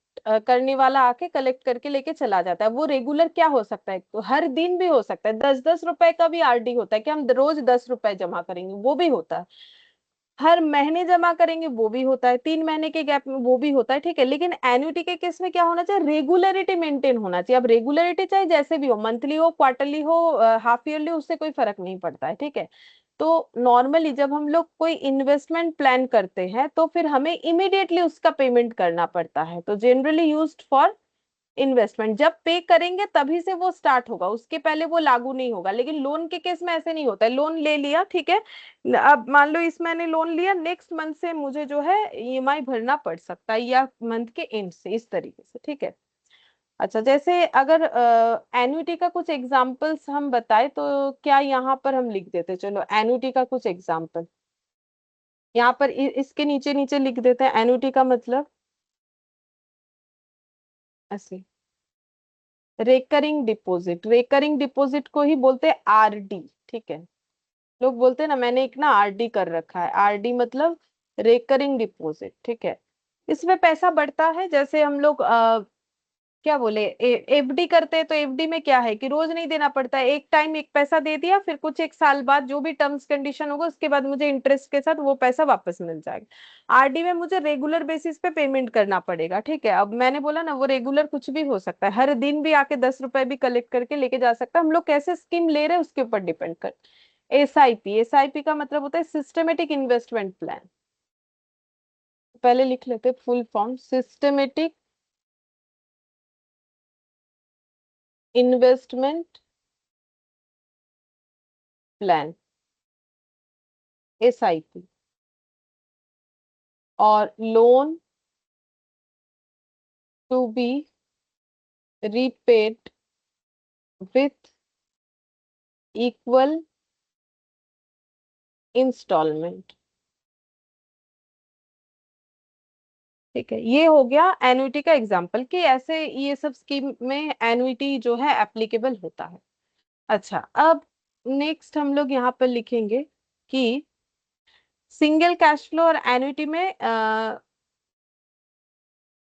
S1: करने वाला आके कलेक्ट करके लेके चला जाता है। वो रेगुलर क्या हो सकता है, तो हर दिन भी हो सकता है, 10-10 रुपए का भी आरडी होता है कि हम रोज 10 रुपए जमा करेंगे, वो भी होता है। हर महीने जमा करेंगे वो भी होता है, 3 महीने के गैप में वो भी होता है, ठीक है। लेकिन एन्युटी के केस में क्या होना चाहिए, रेगुलरिटी मेंटेन होना चाहिए। अब रेगुलरिटी चाहे जैसे भी हो, मंथली हो, क्वार्टरली हो, हाफ ईयरली, उससे कोई फर्क नहीं पड़ता है, ठीक है। तो नॉर्मली जब हम लोग कोई इन्वेस्टमेंट प्लान करते हैं तो फिर हमें इमीडिएटली उसका पेमेंट करना पड़ता है, तो जनरली यूज्ड फॉर इन्वेस्टमेंट। जब पे करेंगे तभी से वो स्टार्ट होगा, उसके पहले वो लागू नहीं होगा। लेकिन लोन के केस में ऐसे नहीं होता है। लोन ले लिया, ठीक है, अब मान लो इस मैंने लोन लिया, नेक्स्ट मंथ से मुझे जो है ईएमआई भरना पड़ सकता है या मंथ के एंड से, इस तरीके से, ठीक है। अच्छा, जैसे अगर एन्युटी का कुछ एग्जांपल्स हम बताएं तो क्या यहाँ पर हम लिख देते, चलो एन्युटी का कुछ एग्जांपल यहाँ पर इसके नीचे नीचे लिख देते हैं। एन्युटी का मतलब ऐसे रेकरिंग डिपॉजिट को ही बोलते हैं आरडी, ठीक है। लोग बोलते हैं ना मैंने एक ना आरडी कर रखा है, आरडी मतलब रेकरिंग डिपॉजिट, ठीक है। इसमें पैसा बढ़ता है, जैसे हम लोग क्या बोले एफडी करते हैं, तो एफडी में क्या है कि रोज नहीं देना पड़ता है, एक टाइम एक पैसा दे दिया, फिर कुछ एक साल बाद जो भी टर्म्स कंडीशन होगा उसके बाद मुझे इंटरेस्ट के साथ वो पैसा वापस मिल जाएगा। आरडी में मुझे रेगुलर बेसिस पे पेमेंट करना पड़ेगा, ठीक है। अब मैंने बोला ना वो रेगुलर कुछ भी हो सकता है, हर दिन भी आके 10 रुपए भी कलेक्ट करके लेके जा सकता है। हम लोग कैसे स्कीम ले रहे हैं उसके ऊपर डिपेंड कर। एसआईपी का मतलब होता है सिस्टमेटिक इन्वेस्टमेंट प्लान। पहले लिख लेते full form, systematic investment plan, SIP. और loan to be repaid with equal instalment, ठीक है। ये हो गया एन्युटी का एग्जाम्पल कि ऐसे ये सब स्कीम में एन्युटी जो है एप्लीकेबल होता है। अच्छा, अब नेक्स्ट हम लोग यहाँ पर लिखेंगे कि सिंगल कैश फ्लो और एन्युटी में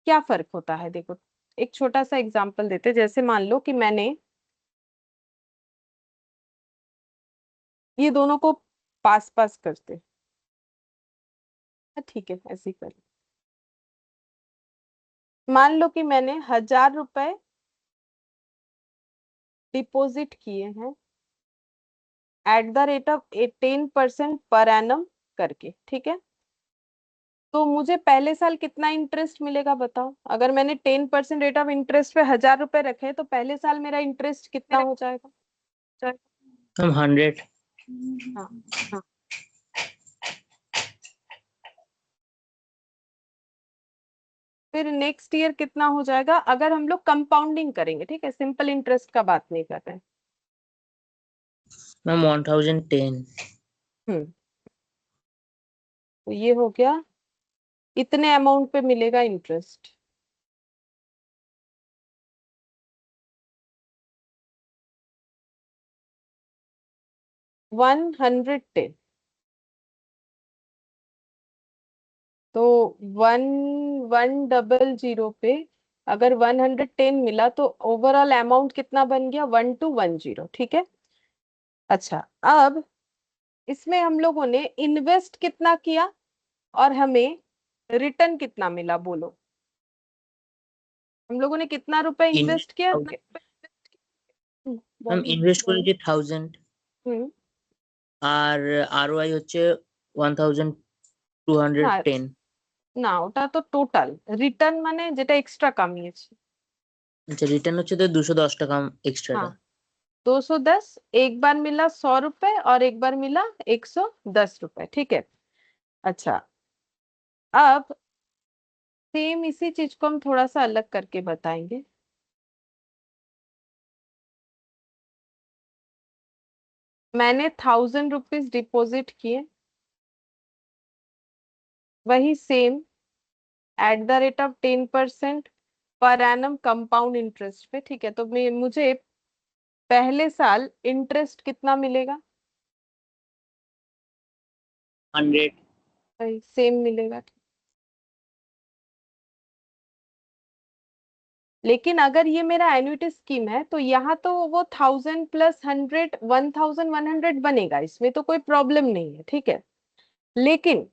S1: क्या फर्क होता है। देखो एक छोटा सा एग्जांपल देते, जैसे मान लो कि मैंने ये दोनों को पास पास करते, ठीक है ऐसे ही कर। मान लो कि मैंने 1000 रुपए डिपॉजिट किए हैं at the rate of 10% per annum करके, ठीक है। तो मुझे पहले साल कितना इंटरेस्ट मिलेगा बताओ। अगर मैंने 10% रेट ऑफ इंटरेस्ट पे 1000 रुपए रखे तो पहले साल मेरा इंटरेस्ट कितना हो जाएगा?
S2: हम 100।
S1: हाँ, फिर नेक्स्ट ईयर कितना हो जाएगा अगर हम लोग कंपाउंडिंग करेंगे, ठीक है, सिंपल इंटरेस्ट का बात नहीं कर रहे हैं।
S2: मैम 1010।
S1: हम्म, तो ये हो गया, इतने अमाउंट पे मिलेगा इंटरेस्ट। वन 110, तो 1100 पे अगर 110 मिला तो ओवरऑल अमाउंट कितना बन गया? 1210, ठीक है। अच्छा, अब इसमें हम लोगों ने इन्वेस्ट कितना किया और हमें रिटर्न कितना मिला, बोलो। हम लोगों ने कितना रुपए इन्वेस्ट किया?
S2: मैम
S1: बोलो।
S2: ইনভেস্ট করেছি 1000
S1: हम्म,
S2: আর আরওআই হচ্ছে
S1: না
S2: 1210।
S1: না ওটা তো টোটাল, রিটার্ন মানে যেটা এক্সট্রা কামিয়েছি।
S2: আচ্ছা রিটার্ন হচ্ছে তো 210 টাকা এক্সট্রাটা।
S1: हाँ, 210, एक बार मिला 100 रुपए और एक बार मिला 110 रुपए, ठीक है। अच्छा, अब सेम इसी चीज को हम थोड़ा सा अलग करके बताएंगे। मैंने 1000 रुपीज डिपॉजिट किए, वही same at the rate of 10% per annum compound interest पे, ठीक है। तो मुझे पहले साल इंटरेस्ट कितना मिलेगा?
S2: 100।
S1: वही सेम मिलेगा। लेकिन अगर ये मेरा एन्युटी स्कीम है तो यहाँ तो वो 1000 + 100 1100 बनेगा, इसमें तो कोई प्रॉब्लम नहीं है, ठीक है। लेकिन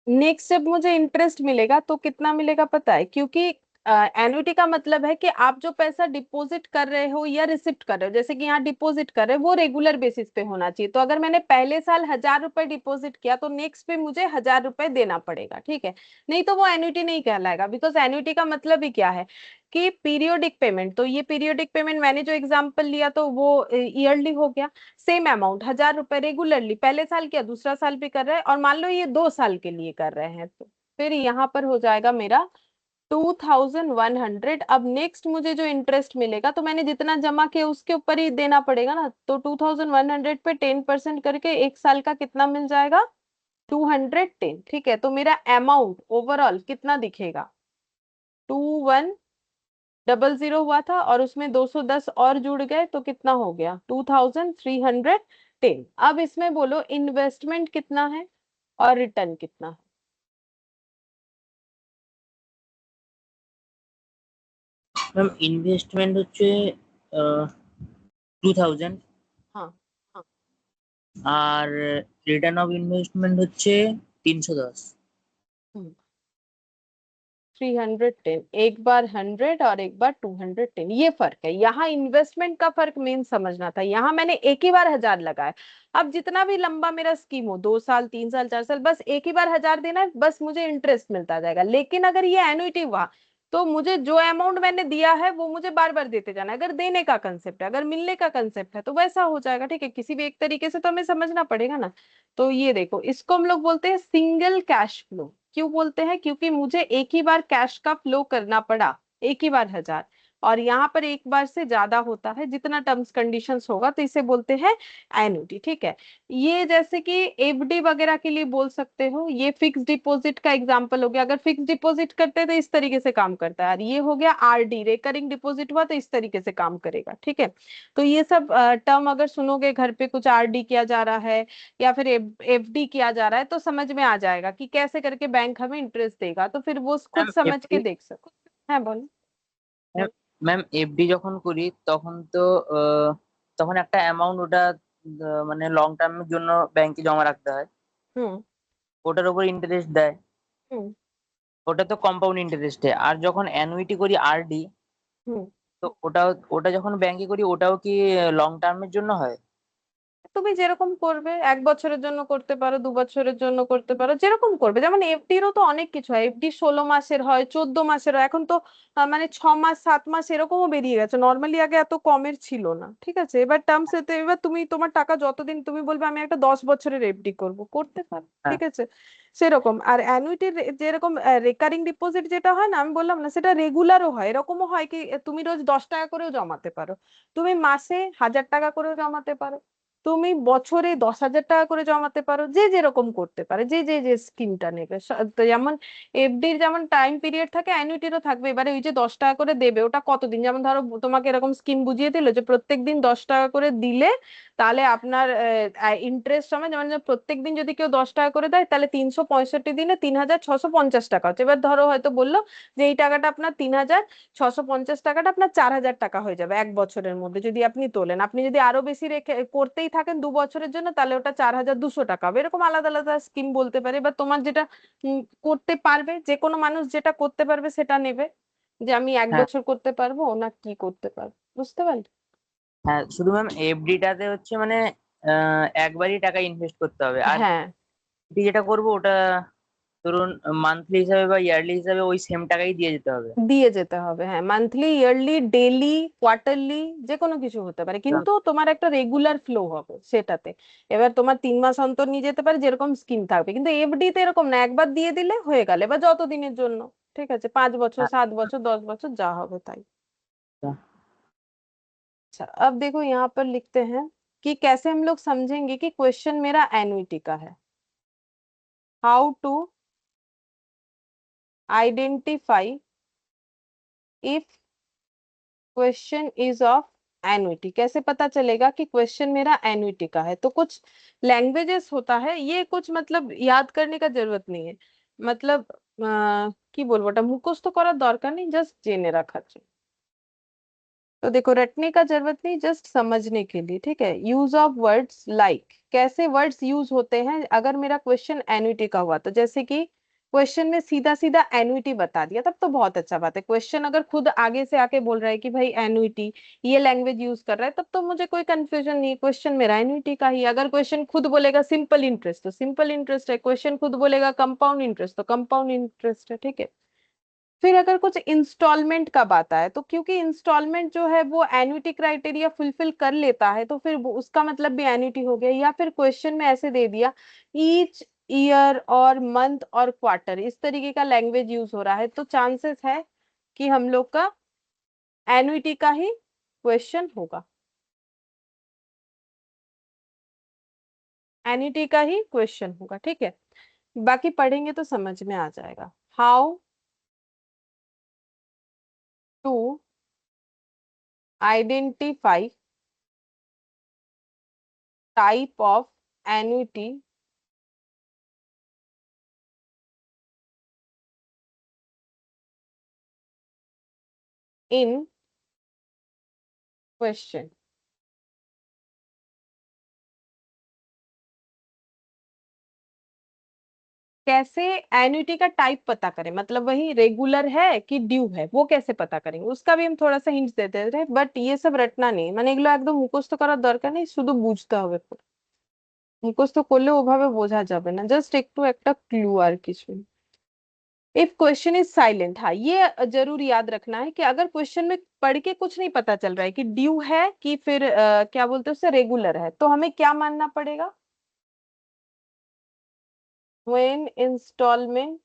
S1: नेक्स्ट जब मुझे इंटरेस्ट मिलेगा तो कितना मिलेगा पता है? क्योंकि एन्युटी का मतलब है कि आप जो पैसा डिपॉजिट कर रहे हो या रिसिप्ट कर रहे हो, जैसे कि यहाँ डिपॉजिट कर रहे हो, वो रेगुलर बेसिस पे होना चाहिए। तो अगर मैंने पहले साल 1,000 रुपए डिपॉजिट किया तो नेक्स्ट पे मुझे 1,000 रुपए देना पड़ेगा, ठीक है। नहीं तो वो एन्युटी नहीं कहलाएगा, बिकॉज एन्युटी का मतलब ही क्या है कि पीरियोडिक पेमेंट। तो ये पीरियोडिक पेमेंट मैंने जो एग्जांपल लिया तो वो ईयरली हो गया। सेम अमाउंट 1,000 रुपए रेगुलरली पहले साल किया, दूसरा साल भी कर रहे हैं, और मान लो ये 2 साल के लिए कर रहे हैं, तो फिर यहाँ पर हो जाएगा मेरा 2,100। अब नेक्स्ट मुझे जो इंटरेस्ट मिलेगा तो मैंने जितना जमा किया उसके ऊपर ही देना पड़ेगा ना। तो 2,100 पे 10% करके एक साल का कितना मिल जाएगा, 210। ठीक है, तो मेरा अमाउंट ओवरऑल कितना दिखेगा, 2,100 हुआ था और उसमें 210 और जुड़ गए तो कितना हो गया, 2,310। अब इसमें बोलो इन्वेस्टमेंट कितना है और रिटर्न कितना है।
S2: ম্যাম ইনভেস্টমেন্ট হচ্ছে 2000,
S1: हाँ हाँ,
S2: আর রিটার্ন অফ ইনভেস্টমেন্ট হচ্ছে 310।
S1: 310, एक बार 100 और एक बार 210, ये फर्क है। यहाँ इन्वेस्टमेंट का फर्क मेन समझना था। यहाँ मैंने एक ही बार 1,000 लगाया। अब जितना भी लंबा मेरा स्कीम हो, 2 साल 3 साल 4 साल, बस एक ही बार 1,000 देना है, बस मुझे इंटरेस्ट मिलता जाएगा। लेकिन अगर ये एन्युटी हुआ तो मुझे जो अमाउंट मैंने दिया है वो मुझे बार बार देते जाना है। अगर देने का कंसेप्ट है, अगर मिलने का कंसेप्ट है तो वैसा हो जाएगा, ठीक है। किसी भी एक तरीके से तो हमें समझना पड़ेगा ना। तो ये देखो, इसको हम लोग बोलते हैं सिंगल कैश फ्लो। क्यों बोलते हैं, क्योंकि मुझे एक ही बार कैश का फ्लो करना पड़ा, एक ही बार 1,000, और यहाँ पर एक बार से ज्यादा होता है जितना टर्म्स कंडीशंस होगा, तो इसे बोलते हैं एन्युटी, ठीक है। ये जैसे कि एफडी वगैरह के लिए बोल सकते हो, ये फिक्स डिपॉजिट का एग्जांपल हो गया। अगर फिक्स डिपॉजिट करते हैं तो इस तरीके से काम करता है, और ये हो गया आरडी, रेकरिंग डिपॉजिट हुआ तो इस तरीके से काम करेगा, ठीक है। तो ये सब टर्म अगर सुनोगे घर पे, कुछ आरडी किया जा रहा है या फिर एफडी किया जा रहा है, तो समझ में आ जाएगा कि कैसे करके बैंक हमें इंटरेस्ट देगा। तो फिर वो खुद
S2: ম্যাম
S1: समझ
S2: এফডি
S1: के देख सको। হ্যাঁ বলো।
S2: ম্যাম এফডি যখন করি তখন তো আহ, তখন একটা অ্যামাউন্ট ওটা মানে লং টার্মের জন্য ব্যাংকে জমা রাখতে হয়,
S1: হুম
S2: ওটার উপর ইন্টারেস্ট দেয়,
S1: হুম
S2: ওটা তো কম্পাউন্ড ইন্টারেস্টে। আর যখন অ্যানুইটি করি আরডি,
S1: হুম।
S2: তো ওটা ওটা যখন ব্যাংকে করি ওটাও কি লং টার্মের জন্য হয়?
S1: তুমি যেরকম করবে, 1 বছরের জন্য করতে পারো, 2 বছরের জন্য করতে পারো, যেরকম করবে। যেমন এফডিরও তো অনেক কিছু হয়, এফডি 16 মাসের হয়, 14 মাসের হয়, এখন তো মানে 6 মাস 7 মাস এরকমও বেরিয়ে গেছে। নর্মালি আগে এত কমের ছিল না, ঠিক আছে। এবার টার্মস এতে, এবার তুমি তোমার টাকা যতদিন, তুমি বলবে আমি একটা 10 বছরের এফডি করব, করতে পারো,
S2: হ্যাঁ।
S1: ঠিক আছে। সেরকম। আর অ্যানুইটির যেরকম রেকারিং ডিপোজিট যেটা হয় না, আমি বললাম না, সেটা রেগুলারও হয়। এরকমও হয় কি তুমি রোজ 10 টাকা করেও জমাতে পারো, তুমি মাসে 1,000 টাকা করেও জমাতে পারো, তুমি বছরে 10,000 টাকা করে জমাতে পারো, যে যেরকম করতে পারে, যে যে যে স্কিমটা নেবে। তো যেমন এফডির যেমন টাইম পিরিয়ড থাকে, অ্যানুইটিরও থাকবে। এবারে ওই যে 10 টাকা করে দেবে, ওটা কতদিন, যেমন ধরো তোমাকে এরকম স্কিম বুঝিয়ে দিল যে প্রত্যেকদিন 10 টাকা করে দিলে তাহলে আপনার ইন্টারেস্ট সময়, যেমন প্রত্যেকদিন যদি কেউ 10 টাকা করে দেয় তাহলে 365 দিনে 3,650 টাকা হচ্ছে। এবার ধরো হয়তো বললো যে এই টাকাটা আপনার 3,650 টাকাটা আপনার 4,000 টাকা হয়ে যাবে 1 বছরের মধ্যে যদি আপনি তোলেন। আপনি যদি আরো বেশি রেখে করতেই থাকেন 2 বছরের জন্য, তাহলে ওটা 4,200 টাকা হবে। এরকম আলাদা আলাদা স্কিম বলতে পারে। এবার তোমার যেটা করতে পারবে, যে কোনো মানুষ যেটা করতে পারবে সেটা নেবে, যে আমি এক
S2: হ্যাঁ
S1: বছর করতে পারবো না কি করতে পারবো, বুঝতে পারলে।
S2: হ্যাঁ, শুধু ম্যাম এফডিটাতে হচ্ছে মানে একবারই টাকা ইনভেস্ট করতে হবে। আর
S1: হ্যাঁ,
S2: FD যেটা করবো ওটা ধরুন মান্থলি হিসাবে বা ইয়ারলি হিসাবে ওই সেম টাকাই দিয়ে যেতে হবে।
S1: দিয়ে যেতে হবে। হ্যাঁ, মান্থলি, ইয়ারলি, ডেইলি, কোয়ার্টারলি, যে কোনো কিছু হতে পারে, কিন্তু তোমার একটা রেগুলার ফ্লো হবে সেটাতে। এবার তোমার 3 মাস অন্তর নিয়ে যেতে পারে, যেরকম স্কিম থাকবে। কিন্তু এফডি তে এরকম না, একবার দিয়ে দিলে হয়ে গেল, এবার যত দিনের জন্য, ঠিক আছে, 5 বছর,
S2: হ্যাঁ,
S1: 7 বছর, 10 বছর, যা হবে তাই।
S2: আচ্ছা।
S1: अच्छा, अब देखो यहाँ पर लिखते हैं कि कैसे हम लोग समझेंगे कि क्वेश्चन मेरा एन्युटी का है। How to identify if question is of annuity. कैसे पता चलेगा कि क्वेश्चन मेरा एन्युटी का है। तो कुछ लैंग्वेजेस होता है, ये कुछ मतलब याद करने का जरूरत नहीं है। मतलब কি বলবো, ওটা মুখস্থ করার দরকার নেই, জাস্ট জেনে রাখা चाहिए। तो देखो, रटने का जरूरत नहीं, जस्ट समझने के लिए, ठीक है। यूज ऑफ वर्ड्स लाइक, कैसे वर्ड्स यूज होते हैं अगर मेरा क्वेश्चन एन्युटी का हुआ तो, जैसे कि क्वेश्चन में सीधा सीधा एन्युटी बता दिया तब तो बहुत अच्छा बात है। क्वेश्चन अगर खुद आगे से आके बोल रहा है कि भाई एन्युटी ये लैंग्वेज यूज कर रहा है तब तो मुझे कोई कंफ्यूजन नहीं है, क्वेश्चन मेरा एन्युटी का ही। अगर क्वेश्चन खुद बोलेगा सिंपल इंटरेस्ट तो सिंपल इंटरेस्ट है, क्वेश्चन खुद बोलेगा कंपाउंड इंटरेस्ट तो कंपाउंड इंटरेस्ट है, ठीक है। फिर अगर कुछ इंस्टॉलमेंट का बात आए तो क्योंकि इंस्टॉलमेंट जो है वो एन्युटी क्राइटेरिया फुलफिल कर लेता है तो फिर उसका मतलब भी एन्युटी हो गया। या फिर क्वेश्चन में ऐसे दे दिया ईच ईयर और मंथ और क्वार्टर, इस तरीके का लैंग्वेज यूज हो रहा है तो चांसेस है कि हम लोग का एन्युटी का ही क्वेश्चन होगा, एन्युटी का ही क्वेश्चन होगा, ठीक है। बाकी पढ़ेंगे तो समझ में आ जाएगा। How to identify type of annuity in question. कैसे एन्युटी का टाइप पता करें, मतलब वही रेगुलर है कि ड्यू है वो कैसे पता करेंगे उसका भी हम थोड़ा सा हिंट देते रहे। बट ये सब रटना नहीं মানে এগুলো একদম মুখস্থ করার দরকার নেই, শুধু বুঝতে হবে। মুখস্থ করলে ওভাবে বোঝা যাবে না, জাস্ট একটু একটা ক্লু আর কিছু। इफ क्वेश्चन इज साइलेंट, हाँ ये जरूर याद रखना है कि अगर क्वेश्चन में पढ़ के कुछ नहीं पता चल रहा है कि ड्यू है कि फिर क्या बोलते हैं उससे रेगुलर है तो हमें क्या मानना पड़ेगा, व्हेन इंस्टॉलमेंट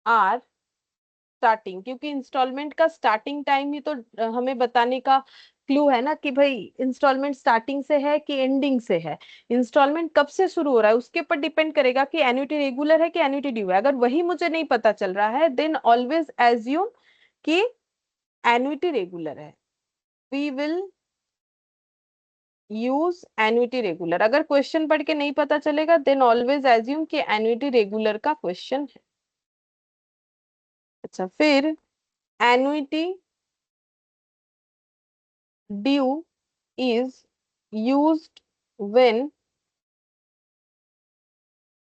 S1: आर स्टार्टिंग, क्योंकि इंस्टॉलमेंट का स्टार्टिंग टाइम ही तो हमें बताने का क्लू है ना कि भाई इंस्टॉलमेंट स्टार्टिंग से है कि एंडिंग से है। इंस्टॉलमेंट कब से शुरू हो रहा है उसके ऊपर डिपेंड करेगा कि एन्युटी रेगुलर है कि एन्युटी ड्यू है। अगर वही मुझे नहीं पता चल रहा है देन ऑलवेज एज्यूम कि एन्युटी रेगुलर है, we will use annuity regular. अगर क्वेश्चन पढ़ के नहीं पता चलेगा देन ऑलवेज एज्यूम कि एन्युटी रेगुलर का क्वेश्चन है। अच्छा, फिर annuity due is used when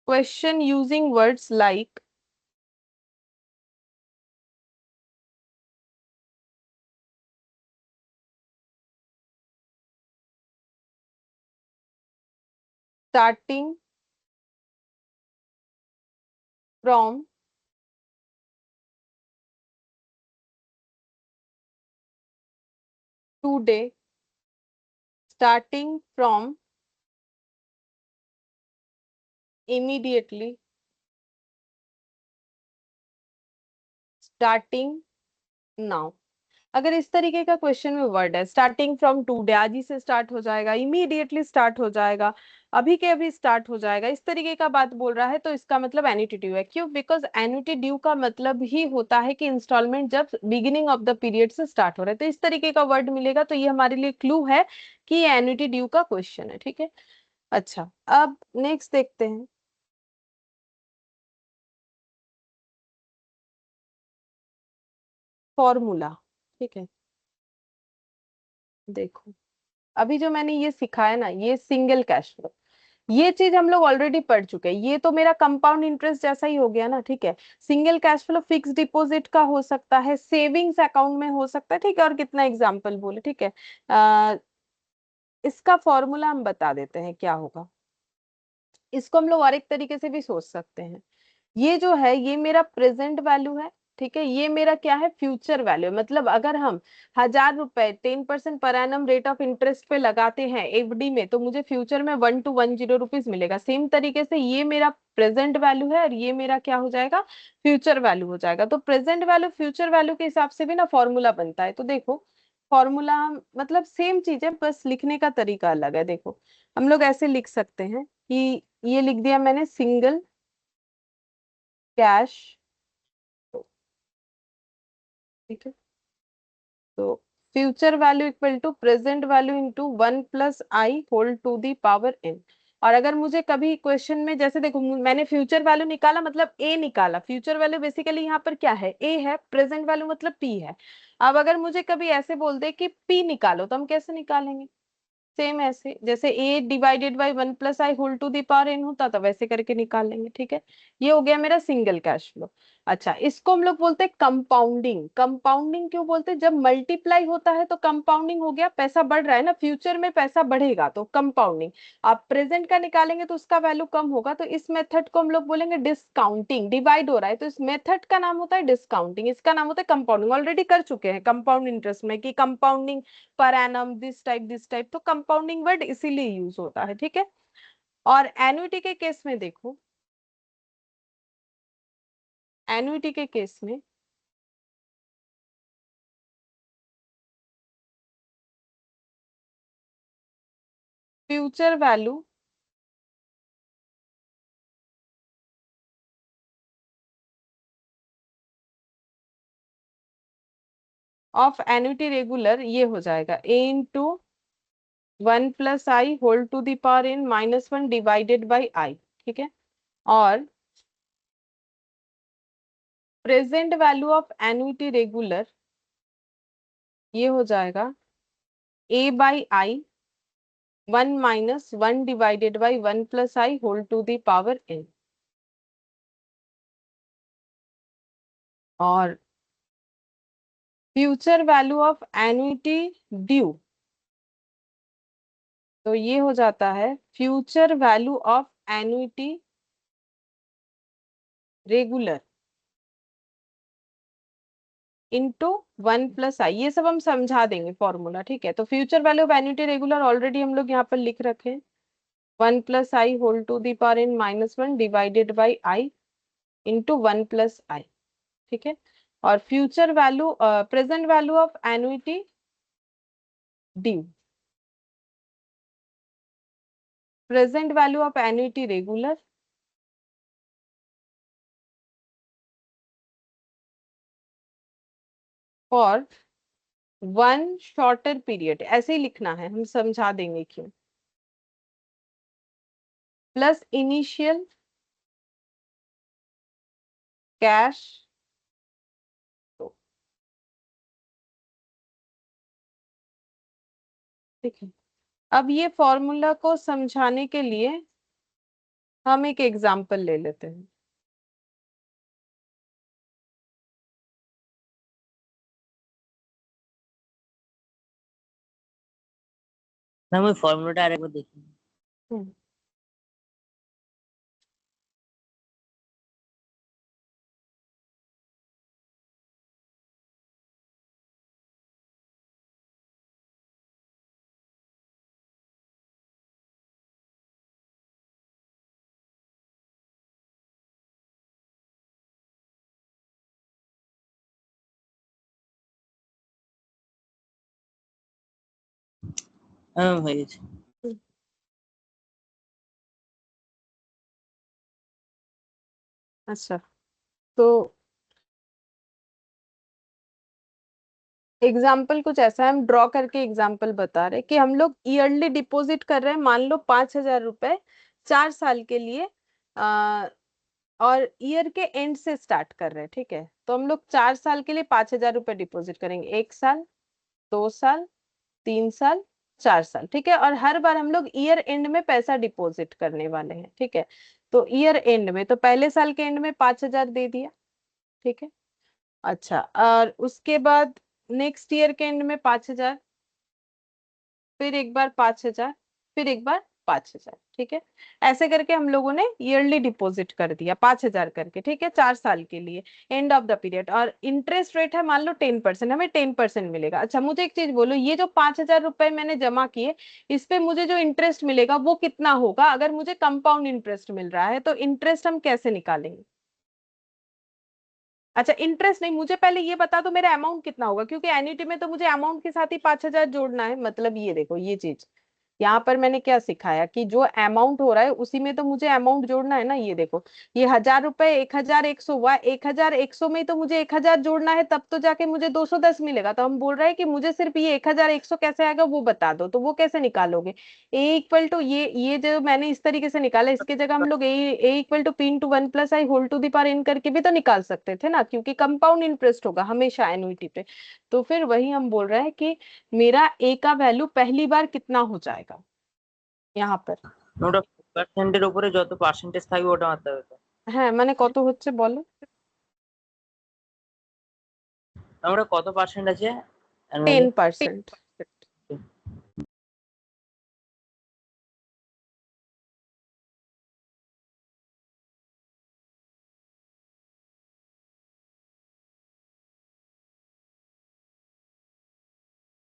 S1: question using words like starting from today, starting from immediately, starting now। अगर इस तरीके का क्वेश्चन में वर्ड है स्टार्टिंग फ्रॉम टुडे, आज ही से स्टार्ट हो जाएगा, इमीडिएटली स्टार्ट हो जाएगा, अभी के अभी स्टार्ट हो जाएगा, इस तरीके का बात बोल रहा है तो इसका मतलब एन्युटी ड्यू है। क्यों? बिकॉज एन्युटी ड्यू का मतलब ही होता है कि इंस्टॉलमेंट जब बिगिनिंग ऑफ द पीरियड से स्टार्ट हो रहा है तो इस तरीके का वर्ड मिलेगा तो ये हमारे लिए क्लू है कि ये एन्युटी ड्यू का क्वेश्चन है, ठीक है। अच्छा, अब नेक्स्ट देखते हैं फॉर्मूला, ठीक है। देखो अभी जो मैंने ये सिखाया ना, ये सिंगल कैश फ्लो, ये चीज हम लोग ऑलरेडी पढ़ चुके हैं, ये तो मेरा कंपाउंड इंटरेस्ट जैसा ही हो गया ना, ठीक है। Single cash flow fix deposit का हो सकता है, सेविंग्स अकाउंट में हो सकता है, ठीक है। और कितना एग्जांपल बोले, ठीक है। इसका फॉर्मूला हम बता देते हैं क्या होगा। इसको हम लोग और एक तरीके से भी सोच सकते हैं, ये जो है ये मेरा प्रेजेंट वैल्यू है, ठीक है। ये मेरा क्या है, फ्यूचर वैल्यू। मतलब अगर हम 1000 रुपए 10% per annum rate of interest पे लगाते हैं एफडी में तो मुझे फ्यूचर में 1210 रुपीज मिलेगा। सेम तरीके से ये मेरा प्रेजेंट वैल्यू है और ये मेरा क्या हो जाएगा, फ्यूचर वैल्यू हो जाएगा। तो प्रेजेंट वैल्यू फ्यूचर वैल्यू के हिसाब से भी ना फॉर्मूला बनता है। तो देखो फॉर्मूला मतलब सेम चीज है, बस लिखने का तरीका अलग है। देखो हम लोग ऐसे लिख सकते हैं कि ये लिख दिया मैंने सिंगल कैश, ठीक है। तो future value equal to present value into 1 + i whole to the power n। और अगर मुझे कभी क्वेश्चन में जैसे देखो मैंने फ्यूचर वैल्यू निकाला मतलब a निकाला, फ्यूचर वैल्यू बेसिकली यहाँ पर क्या है, a है, प्रेजेंट वैल्यू मतलब p है। अब अगर मुझे कभी ऐसे बोल दे कि p निकालो तो हम कैसे निकालेंगे, सेम ऐसे जैसे a divided by 1 plus i whole to the power n होता था वैसे करके निकाल लेंगे। ठीक है, ये हो गया मेरा सिंगल कैश फ्लो। अच्छा, इसको हम लोग बोलते हैं कंपाउंडिंग। कंपाउंडिंग क्यों बोलते हैं? जब मल्टीप्लाई होता है तो कंपाउंडिंग हो गया, पैसा बढ़ रहा है ना, फ्यूचर में पैसा बढ़ेगा तो कंपाउंडिंग। आप प्रेजेंट का निकालेंगे तो उसका वैल्यू कम होगा, तो इस मेथड को हम लोग बोलेंगे डिस्काउंटिंग। डिवाइड हो रहा है तो इस मेथड का नाम होता है डिस्काउंटिंग, इसका नाम होता है कंपाउंडिंग। ऑलरेडी कर चुके हैं कंपाउंड इंटरेस्ट में कि compounding per annum this type, तो कंपाउंडिंग वर्ड इसीलिए यूज होता है। ठीक है, और एन्युटी के केस में देखो, एन्युटी के केस में future value of annuity regular ये हो जाएगा a into 1 plus i whole to the power n minus 1 divided by i. ठीक है, और present value of annuity regular ये हो जाएगा a by i 1 minus 1 divided by 1 plus i whole to the power n। और future value of annuity due तो ये हो जाता है future value of annuity regular into 1 plus i. ये सब हम समझा देंगे फॉर्मूला। ठीक है, तो future value of annuity regular already हम लोग यहाँ पर लिख रखे हैं, 1 plus i whole to the power n minus 1 divided by i into 1 plus i. ठीक है, और future value present value of annuity due, present value of annuity regular for 1 shorter period, ऐसे ही लिखना है, हम समझा देंगे क्यों, प्लस इनिशियल कैश। ठीक है, अब ये फॉर्मूला को समझाने के लिए हम एक एग्जाम्पल ले लेते हैं।
S2: मैम ওই ফর্মুলাটা আরেকবার দেখি।
S1: हम्म,
S2: হ্যাঁ হয়ে গেছে।
S1: अच्छा, तो एग्जाम्पल कुछ ऐसा है, हम ड्रॉ करके एग्जाम्पल बता रहे हैं कि हम लोग ईयरली डिपॉजिट कर रहे हैं, मान लो 5,000 रुपए 4 साल के लिए, और ईयर के एंड से स्टार्ट कर रहे हैं। ठीक है, तो हम लोग 4 साल के लिए 5,000 रुपए डिपॉजिट करेंगे, 1 साल, 2 साल, 3 साल, 4 साल। ठीक है, और हर बार हम लोग ईयर एंड में पैसा डिपॉजिट करने वाले हैं। ठीक है, तो ईयर एंड में तो पहले साल के एंड में 5,000 दे दिया। ठीक है, अच्छा, और उसके बाद नेक्स्ट ईयर के एंड में 5,000, फिर एक बार 5,000, फिर एक बार 5,000। ठीक है, ऐसे करके हम लोगों ने ईयरली डिपॉजिट कर दिया 5,000 करके। ठीक है, 4 साल के लिए, एंड ऑफ द पीरियड, और इंटरेस्ट रेट है मान लो 10%, हमें 10% मिलेगा। अच्छा, मुझे एक चीज बोलो, ये जो 5,000 रुपए मैंने जमा किए, इस पे मुझे जो इंटरेस्ट मिलेगा वो कितना होगा? अगर मुझे कंपाउंड इंटरेस्ट मिल रहा है तो इंटरेस्ट हम कैसे निकालेंगे? अच्छा, इंटरेस्ट नहीं, मुझे पहले ये बता दो मेरा अमाउंट कितना होगा, क्योंकि एन्युटी में तो मुझे अमाउंट के साथ ही 5,000 जोड़ना है। मतलब ये देखो, ये चीज यहाँ पर मैंने क्या सिखाया कि जो अमाउंट हो रहा है उसी में तो मुझे अमाउंट जोड़ना है ना। ये देखो, ये 1,000 रुपए 1,100 हुआ, 1,100 में ही तो मुझे 1,000 जोड़ना है, तब तो जाके मुझे 210 मिलेगा। तो हम बोल रहे हैं कि मुझे सिर्फ ये 1,100 कैसे आएगा वो बता दो। तो वो कैसे निकालोगे? ए इक्वल टू ये जो मैंने इस तरीके से निकाला, इसके जगह हम लोग A equal to P into 1 plus i whole to the power n करके भी तो निकाल सकते थे ना, क्योंकि कंपाउंड इंटरेस्ट होगा हमेशा एनुइटी पे। तो फिर वही हम बोल रहे हैं कि मेरा ए का वैल्यू पहली बार कितना हो जाएगा, यहाँ पर।
S2: ওটা পার্সেন্টের উপরে যত পার্সেন্টেজ থাকবে ওটা মারতে হবে তো।
S1: হ্যাঁ মানে কত হচ্ছে বলো?
S2: আমরা কত পার্সেন্ট আছে annually?
S1: 10%।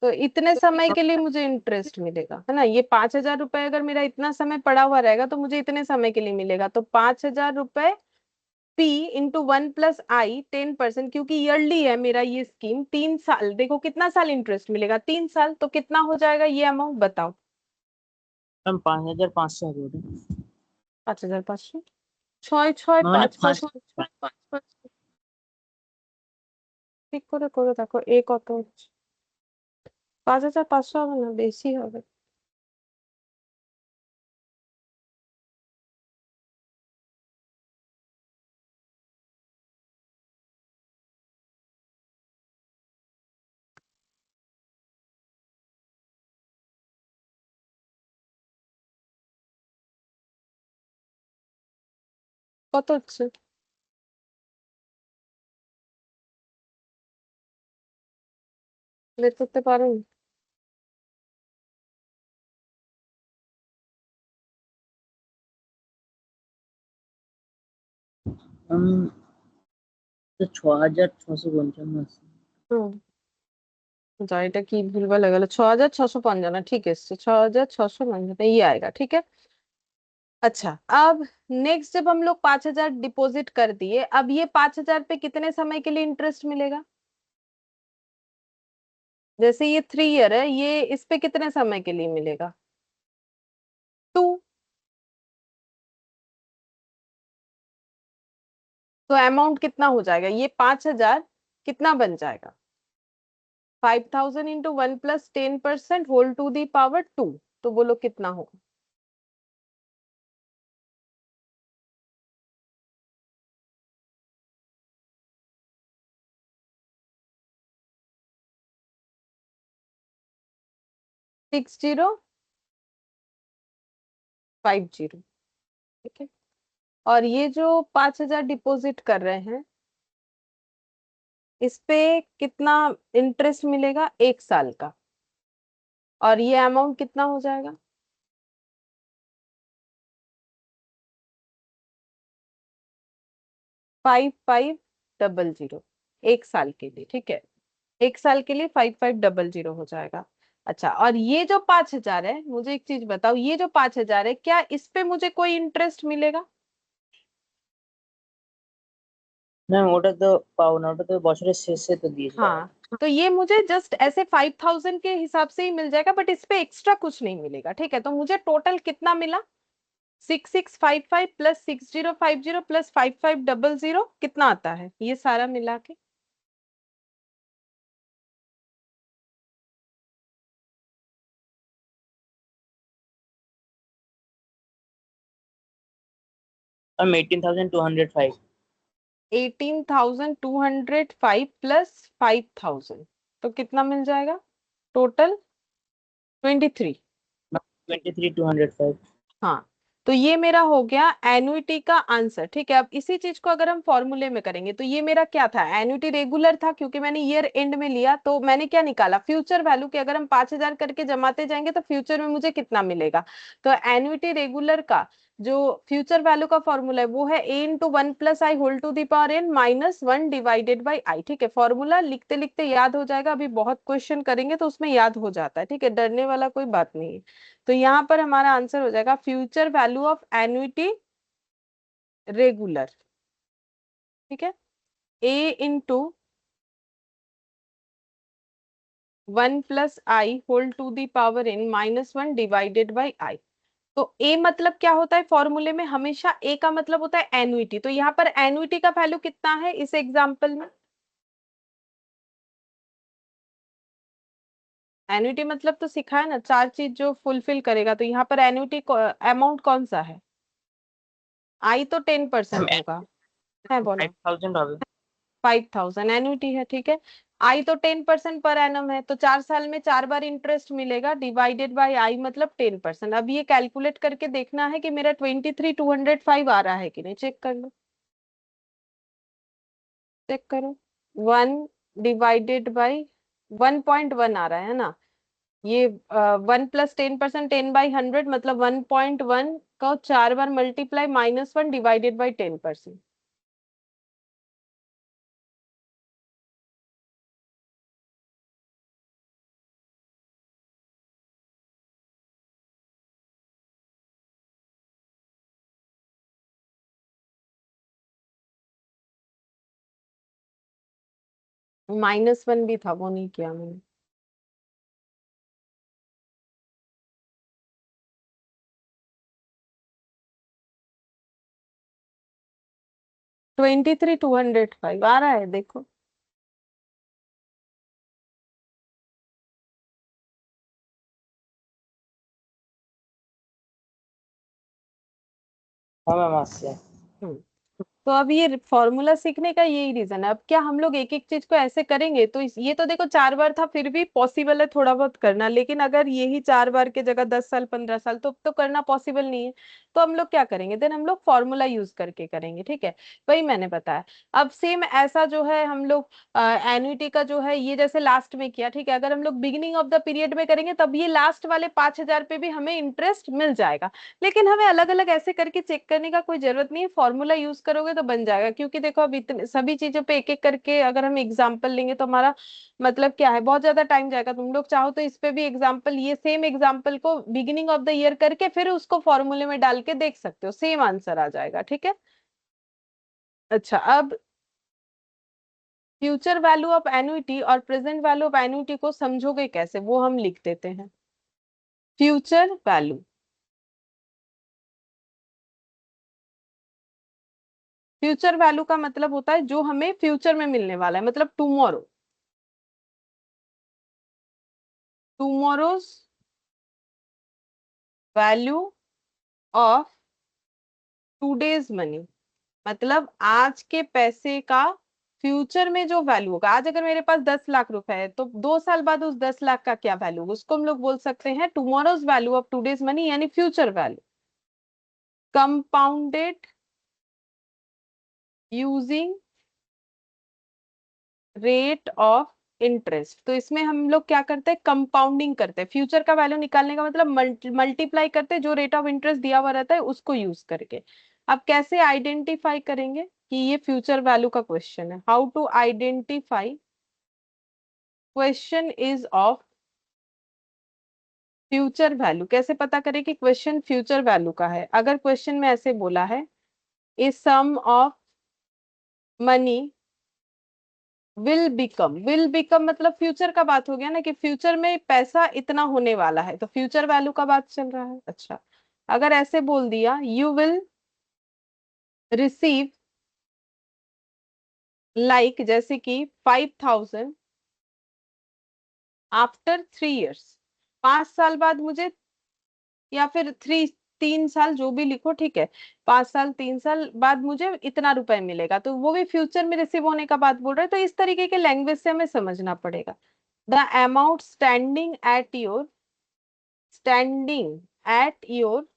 S1: तो इतने समय के लिए मुझे इंटरेस्ट मिलेगा, है ना। ये 5,000 रुपए अगर मेरा इतना समय पड़ा हुआ रहेगा तो मुझे इतने समय के लिए मिलेगा। तो 5,000 रुपए P इंटू 1+I 10%, क्योंकि ईयरली है मेरा ये स्कीम। 3 साल, देखो कितना साल इंटरेस्ट मिलेगा, 3 साल। तो कितना हो जाएगा ये अमाउंट बताओ?
S2: ম্যাম 5,500 হবে ওটা।
S1: 5,500, 6, 6, 5, 5, 5, ঠিক করে দেখো এ কত হচ্ছে। 5,500 হবে না, বেশি হবে। কত হচ্ছে? বের করতে পারো?
S2: তো 6,655 আছে।
S1: হুম, যা এটা কি ভুলভাল হয়ে গেল। 6,655, ठीक है, 6,655 ये आएगा, ठीक है। अच्छा, अब नेक्स्ट जब हम लोग 5,000 डिपॉजिट कर दिए, अब ये 5,000 पे कितने समय के लिए इंटरेस्ट मिलेगा? जैसे ये 3 ईयर है, ये इस पे कितने समय के लिए मिलेगा? 2। तो अमाउंट कितना हो जाएगा? ये 5,000 कितना बन जाएगा? 5,000 into 1+10% whole to the power 2। तो बोलो कितना होगा? सिक्स 050, ठीक है। और ये जो 5,000 डिपॉजिट कर रहे हैं, इस पे कितना इंटरेस्ट मिलेगा? 1 साल का। और ये अमाउंट कितना हो जाएगा? 5500, 1 साल के लिए, ठीक है। 1 साल के लिए 5500 हो जाएगा। अच्छा, और ये जो 5,000 है, मुझे एक चीज बताओ, ये जो 5,000 है, क्या इस पे मुझे कोई इंटरेस्ट मिलेगा?
S2: ম্যাম ওটা তো পাও না, ওটা তো বছরের শেষে তো দিয়ে দেওয়া হয়।
S1: हाँ, तो ये मुझे जस्ट ऐसे 5,000 के हिसाब से ही मिल जाएगा, बट इस पे एक्स्ट्रा कुछ नहीं मिलेगा, ठीक है। तो मुझे टोटल कितना मिला? 6,655 प्लस 6,050 प्लस 5500 कितना आता है ये सारा मिला के?
S2: ম্যাম 18,205।
S1: 18,205 प्लस 5,000, तो कितना मिल जाएगा टोटल? 23।
S2: 23,205।
S1: हाँ, तो ये मेरा हो गया एन्युटी का आंसर, ठीक है। अब इसी चीज को अगर हम फॉर्मूले में करेंगे तो ये मेरा क्या था? एन्युटी रेगुलर था, क्योंकि मैंने ईयर एंड में लिया। तो मैंने क्या निकाला? फ्यूचर वैल्यू कि अगर हम 5,000 करके जमाते जाएंगे तो फ्यूचर में मुझे कितना मिलेगा। तो एन्युटी रेगुलर का जो फ्यूचर वैल्यू का फॉर्मूला है वो है a into 1+i whole to the power n -1 divided by i, ठीक है। फॉर्मूला लिखते लिखते याद हो जाएगा, अभी बहुत क्वेश्चन करेंगे तो उसमें याद हो जाता है, ठीक है, डरने वाला कोई बात नहीं है। तो यहाँ पर हमारा आंसर हो जाएगा future value of annuity regular, ठीक है। a into 1+i whole to the power n -1 divided by i। तो a मतलब क्या होता है फॉर्मूले में? हमेशा a का मतलब होता है एन्युटी। तो यहाँ पर एन्युटी का वैल्यू कितना है इस एग्जाम्पल में? एन्युटी मतलब तो सिखाया ना, 4 चीज जो फुलफिल करेगा। तो यहाँ पर एन्युटी अमाउंट कौन सा है? i तो 10% होगा, है बोलो।
S2: 5,000 হবে।
S1: 5,000 एन्युटी है, ठीक है। आई तो 10% पर एनम है, तो 4 साल में 4 बार इंटरेस्ट मिलेगा, डिवाइडेड बाय आई मतलब 10%। अब ये कैलकुलेट करके देखना है कि मेरा 23,205 आ रहा है कि नहीं, चेक कर लो, चेक करो। 1 डिवाइडेड बाई 1.1 आ रहा है ना, ये 1 + 10%, 10/100 मतलब 1.1 का 4 बार मल्टीप्लाई -1 डिवाइडेड बाई 10%। -1 भी था, वो नहीं किया मैंने। 23,205 आ रहा है, देखो।
S2: हाँ मैम আসছে।
S1: हम्म। तो अब ये फॉर्मूला सीखने का यही रीजन है। अब क्या हम लोग एक एक चीज को ऐसे करेंगे तो ये तो देखो 4 बार था, फिर भी पॉसिबल है थोड़ा बहुत करना, लेकिन अगर यही 4 बार के जगह 10 साल 15 साल तो करना पॉसिबल नहीं है। तो हम लोग क्या करेंगे, देन हम लोग फॉर्मूला यूज करके करेंगे, ठीक है। वही मैंने बताया। अब सेम ऐसा जो है हम लोग एन्युटी का जो है ये जैसे लास्ट में किया, ठीक है, अगर हम लोग बिगिनिंग ऑफ द पीरियड में करेंगे तब ये लास्ट वाले 5,000 पे भी हमें इंटरेस्ट मिल जाएगा। लेकिन हमें अलग अलग ऐसे करके चेक करने का कोई जरूरत नहीं है, फॉर्मूला यूज करोगे तो बन जाएगा। क्योंकि देखो अब इतने सभी चीजों पे एक एक करके अगर हम एग्जांपल लेंगे तो हमारा मतलब क्या है, बहुत ज्यादा टाइम जाएगा। तुम लोग चाहो तो इस पे भी एग्जांपल, ये सेम एग्जांपल को बिगिनिंग ऑफ द ईयर करके फिर उसको फॉर्मूले में डाल के देख सकते हो, सेम आंसर आ जाएगा, ठीक है। अच्छा, अब फ्यूचर वैल्यू ऑफ एन्युटी और प्रेजेंट वैल्यू ऑफ एन्युटी को समझोगे कैसे, वो हम लिख देते हैं। फ्यूचर वैल्यू, फ्यूचर वैल्यू का मतलब होता है जो हमें फ्यूचर में मिलने वाला है, मतलब tomorrow, tomorrow's value of today's money, मतलब आज के पैसे का फ्यूचर में जो वैल्यू होगा। आज अगर मेरे पास 10 लाख रुपए है तो 2 साल बाद उस 10 लाख का क्या वैल्यू होगा, उसको हम लोग बोल सकते हैं tomorrow's value of today's money, यानी future value compounded using rate of interest. तो इसमें हम लोग क्या करते हैं, कंपाउंडिंग करते हैं, फ्यूचर का वैल्यू निकालने का मतलब मल्टीप्लाई करते हैं जो रेट ऑफ इंटरेस्ट दिया हुआ रहता है उसको यूज करके। अब कैसे आइडेंटिफाई करेंगे कि ये फ्यूचर वैल्यू का क्वेश्चन है, how to identify question is of future value, कैसे पता करें कि क्वेश्चन फ्यूचर वैल्यू का है। अगर क्वेश्चन में ऐसे बोला है, ए सम ऑफ मनी विल बिकम मतलब फ्यूचर का बात हो गया ना, कि फ्यूचर में पैसा इतना होने वाला है, तो फ्यूचर वैल्यू का बात चल रहा है। अच्छा, अगर ऐसे बोल दिया यू विल रिसीव लाइक जैसे कि 5,000 आफ्टर 3 इयर्स, 5 साल बाद मुझे, या फिर 3 साल जो भी लिखो, ठीक है, 5 साल 3 साल बाद मुझे इतना रुपए मिलेगा, तो वो भी फ्यूचर में रिसीव होने का बात बोल रहे हैं। तो इस तरीके के लैंग्वेज से हमें समझना पड़ेगा। The amount standing at your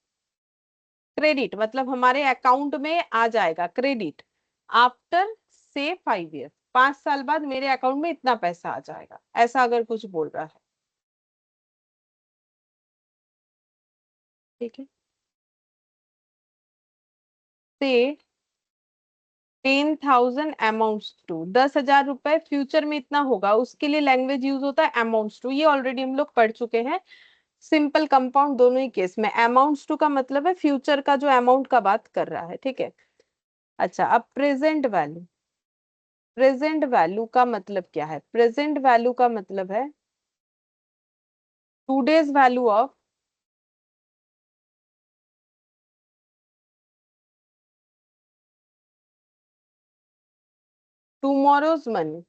S1: credit, मतलब हमारे अकाउंट में आ जाएगा क्रेडिट आफ्टर से 5 ईयर, 5 साल बाद मेरे अकाउंट में इतना पैसा आ जाएगा, ऐसा अगर कुछ बोल रहा है, ठीक है। से 10,000 अमाउंट्स टू, 10,000 रुपए फ्यूचर में इतना होगा, उसके लिए लैंग्वेज यूज होता है अमाउंट्स टू, ये ऑलरेडी हम लोग पढ़ चुके हैं। सिंपल कंपाउंड दोनों ही केस में अमाउंट्स टू का मतलब है फ्यूचर का जो अमाउंट का बात कर रहा है, ठीक है। अच्छा, अब प्रेजेंट वैल्यू, प्रेजेंट वैल्यू का मतलब क्या है, प्रेजेंट वैल्यू का मतलब है today's value of tomorrow's money,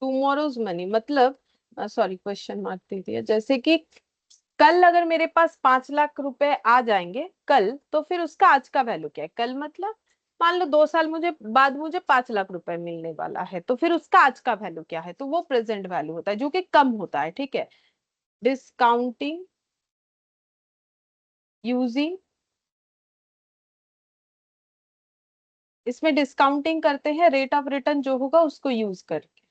S1: tomorrow's money मतलब सॉरी क्वेश्चन मार्क दे दिया, जैसे कि कल अगर मेरे पास 5 लाख रुपए आ जाएंगे कल, तो फिर उसका आज का वैल्यू क्या है? कल मतलब मान लो 2 साल मुझे बाद मुझे 5 लाख रुपए मिलने वाला है, तो फिर उसका आज का वैल्यू क्या है? तो वो प्रेजेंट वैल्यू होता है, जो कि कम होता है, ठीक है। डिस्काउंटिंग यूजिंग, इसमें डिस्काउंटिंग करते हैं रेट ऑफ रिटर्न जो होगा उसको यूज करके,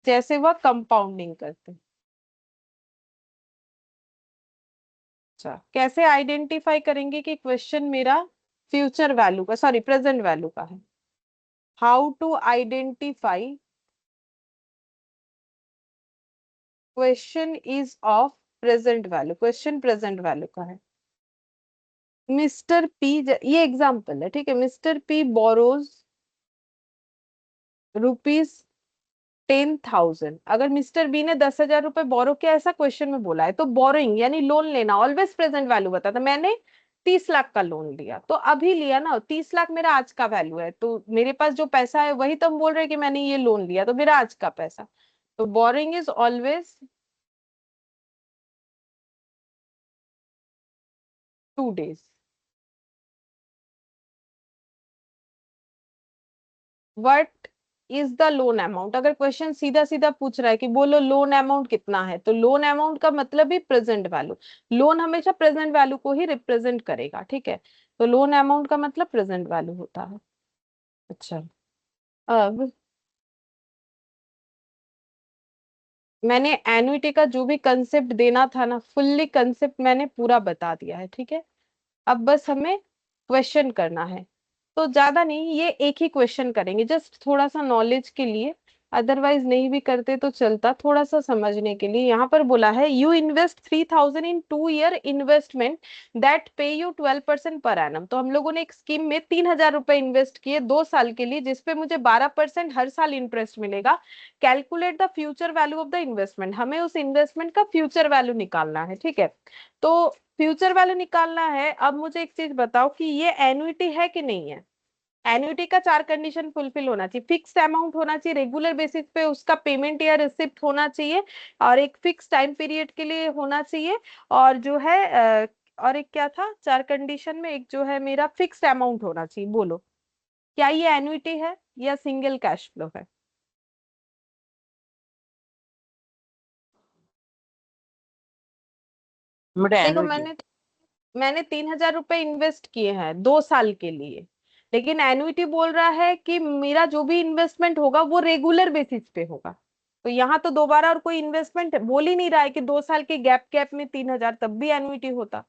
S1: जैसे वह कंपाउंडिंग करते हैं। अच्छा, कैसे आइडेंटिफाई करेंगे कि क्वेश्चन मेरा फ्यूचर वैल्यू का, सॉरी प्रेजेंट वैल्यू का है? How to identify question is of present value, question present value का है। मिस्टर पी, ये एग्जांपल है, ठीक है। Mister P borrows ₹10,000। अगर मिस्टर बी ने 10,000 रुपए बोरो किया, ऐसा क्वेश्चन में बोला है, तो बोरोइंग यानी लोन लेना ऑलवेज प्रेजेंट वैल्यू बताता। मैंने 30 लाख का लोन लिया, तो अभी लिया ना, 30 लाख मेरा आज का वैल्यू है, तो मेरे पास जो पैसा है वही तो हम बोल रहे हैं कि मैंने ये लोन लिया, तो मेरा आज का पैसा। तो borrowing is always 2 days। What is the loan amount? अगर क्वेश्चन सीधा सीधा पूछ रहा है कि बोलो लोन अमाउंट कितना है, तो लोन अमाउंट का मतलब ही प्रेजेंट वैल्यू। लोन हमेशा प्रेजेंट वैल्यू को ही रिप्रेजेंट करेगा, ठीक है। तो लोन अमाउंट का मतलब प्रेजेंट वैल्यू होता है। अच्छा, अब मैंने एन्युटी का जो भी कंसेप्ट देना था ना, फुल्ली कंसेप्ट मैंने पूरा बता दिया है, ठीक है। अब बस हमें क्वेश्चन करना है, तो ज्यादा नहीं, ये एक ही क्वेश्चन करेंगे जस्ट थोड़ा सा नॉलेज के लिए, अदरवाइज नहीं भी करते तो चलता, थोड़ा सा समझने के लिए। यहाँ पर बोला है you invest 3,000 in 2 year investment that पे यू 12% पर एनम। तो हम लोगों ने एक स्कीम में 3,000 रुपए इन्वेस्ट किए 2 साल के लिए, जिसपे मुझे 12% हर साल इंटरेस्ट मिलेगा। Calculate the future value of the investment, हमें उस इन्वेस्टमेंट का फ्यूचर वैल्यू निकालना है, ठीक है। तो फ्यूचर वैल्यू निकालना है। अब मुझे एक चीज बताओ कि ये एन्युटी है कि नहीं है? एन्युटी का 4 कंडीशन फुलफिल होना चाहिए। फिक्स्ड अमाउंट होना चाहिए, रेगुलर बेसिस पे उसका पेमेंट या रिसिप्ट होना चाहिए, और एक फिक्स टाइम पीरियड के लिए होना चाहिए। और जो है और एक क्या था 4 कंडीशन में? एक जो है मेरा फिक्स्ड अमाउंट होना चाहिए। बोलो क्या ये एन्युटी है या सिंगल कैश फ्लो है?
S2: बेटा
S1: देखो
S2: एनुइटी।
S1: मैंने 3,000 रुपए इन्वेस्ट किए हैं 2 साल के लिए, लेकिन एन्युटी बोल रहा है कि मेरा जो भी इन्वेस्टमेंट होगा वो रेगुलर बेसिस पे होगा। तो यहाँ तो दोबारा और कोई इन्वेस्टमेंट बोल ही नहीं रहा है कि 2 साल के गैप गैप में 3,000, तब भी एन्युटी होता।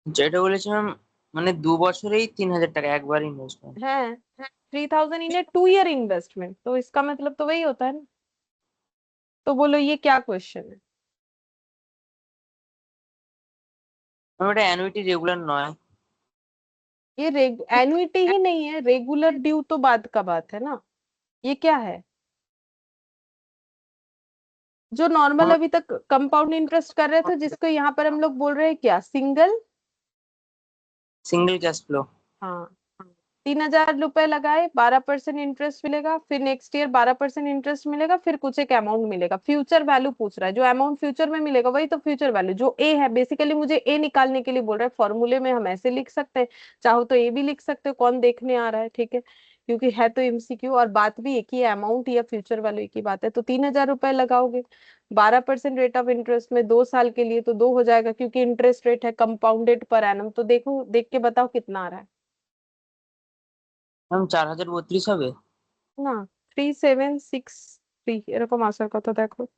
S2: যেটা বলেছিলাম, মানে 2 বছরেই 3,000 টাকা একবার ইনভেস্টমেন্ট।
S1: है 3,000 इन ए 2 year इन्वेस्टमेंट, तो इसका मतलब तो वही होता है ना। तो बोलो ये क्या क्वेश्चन है?
S2: ওটা অ্যানুইটি রেগুলার নয়।
S1: ये एन्युटी ही नहीं है, रेगुलर ड्यू तो बाद का बात है ना। ये क्या है जो नॉर्मल अभी तक कंपाउंड इंटरेस्ट कर रहे थे, जिसको यहाँ पर हम लोग बोल रहे हैं क्या? सिंगल।
S2: Single cash flow.
S1: हाँ, 3,000 रुपए लगाए, 12% इंटरेस्ट मिलेगा, फिर नेक्स्ट ईयर 12% इंटरेस्ट मिलेगा, फिर कुछ एक अमाउंट मिलेगा। फ्यूचर वैल्यू पूछ रहा है, जो अमाउंट फ्यूचर में मिलेगा वही तो फ्यूचर वैल्यू। जो ए है बेसिकली मुझे ए निकालने के लिए बोल रहा है, फॉर्मूले में हम ऐसे लिख सकते हैं, चाहो तो ए भी लिख सकते हो, कौन देखने आ रहा है, ठीक है। क्योंकि है तो एमसीक्यू, और बात भी एक ही है, अमाउंट या फ्यूचर वैल्यू एक ही बात है। तो 3,000 रुपए लगाओगे 12% रेट ऑफ इंटरेस्ट में 2 साल के लिए, तो 2 हो जाएगा, क्योंकि इंटरेस्ट रेट है कंपाउंडेड पर एनम। तो देखो देख के बताओ कितना आ रहा है
S2: ম্যাম 4,032 হবে।
S1: না। 3,763 এরকম আসার কথা দেখো।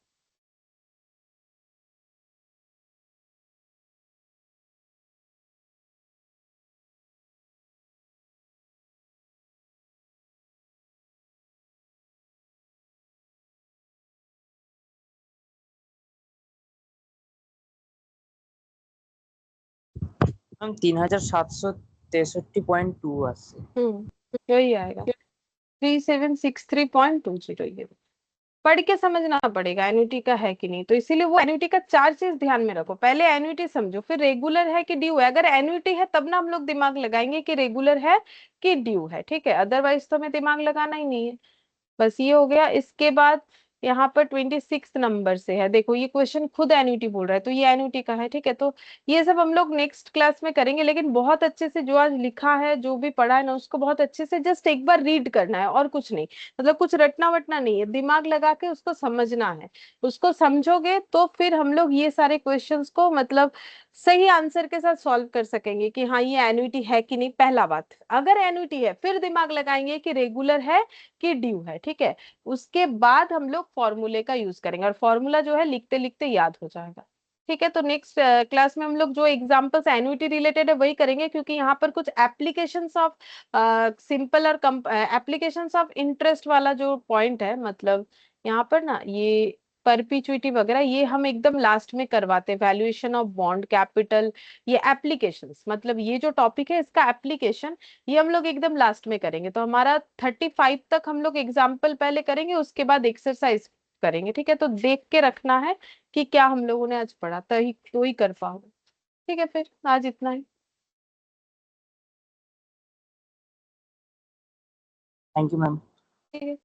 S2: ম্যাম 3,763.2 আসছে।
S1: यही आएगा 3,763.20 ये। पढ़ के समझना पड़ेगा एन्युटी का है कि नहीं, तो इसीलिए वो एन्युटी का 4 चीज ध्यान में रखो। पहले एन्युटी समझो, फिर रेगुलर है कि ड्यू है। अगर एन्युटी है तब ना हम लोग दिमाग लगाएंगे कि रेगुलर है कि ड्यू है, ठीक है। अदरवाइज तो हमें दिमाग लगाना ही नहीं है। बस ये हो गया। इसके बाद यहाँ पर 26 नंबर से है, देखो ये क्वेश्चन खुद एन्युटी बोल रहा है, तो ये एन्युटी का है, ठीक है। तो ये सब हम लोग नेक्स्ट क्लास में करेंगे, लेकिन बहुत अच्छे से जो आज लिखा है, जो भी पढ़ा है ना, उसको बहुत अच्छे से जस्ट एक बार रीड करना है और कुछ नहीं। मतलब कुछ रटना वटना नहीं है, दिमाग लगा के उसको समझना है। उसको समझोगे तो फिर हम लोग ये सारे क्वेश्चंस को मतलब सही आंसर के साथ सॉल्व कर सकेंगे कि हाँ ये एन्युटी है कि नहीं। पहला बात, अगर एन्युटी है फिर दिमाग लगाएंगे कि रेगुलर है कि ड्यू है, ठीक है। उसके बाद हम लोग फॉर्मूले का यूज करेंगे, और फॉर्मूला जो है लिखते लिखते याद हो जाएगा, ठीक है। तो नेक्स्ट क्लास में हम लोग जो एग्जांपल्स एन्युटी रिलेटेड है वही करेंगे, क्योंकि यहाँ पर कुछ एप्लीकेशंस ऑफ सिंपल और एप्लीकेशंस ऑफ इंटरेस्ट वाला जो पॉइंट है, मतलब यहाँ पर ना ये परपीचुइटी वगैरह ये हम एकदम लास्ट में करवाते हैं। वैल्यूएशन ऑफ बॉन्ड कैपिटल, ये एप्लीकेशंस, मतलब ये जो टॉपिक है इसका एप्लीकेशन ये हम लोग एकदम लास्ट में करेंगे। तो हमारा 35 तक हम लोग एग्जाम्पल पहले करेंगे, उसके बाद एक्सरसाइज करेंगे, ठीक है। तो देख के रखना है कि क्या हम लोगों ने आज पढ़ा, तो ही कर पाओगे, ठीक है। फिर आज इतना ही।
S2: Thank you ma'am.
S1: ठीक है।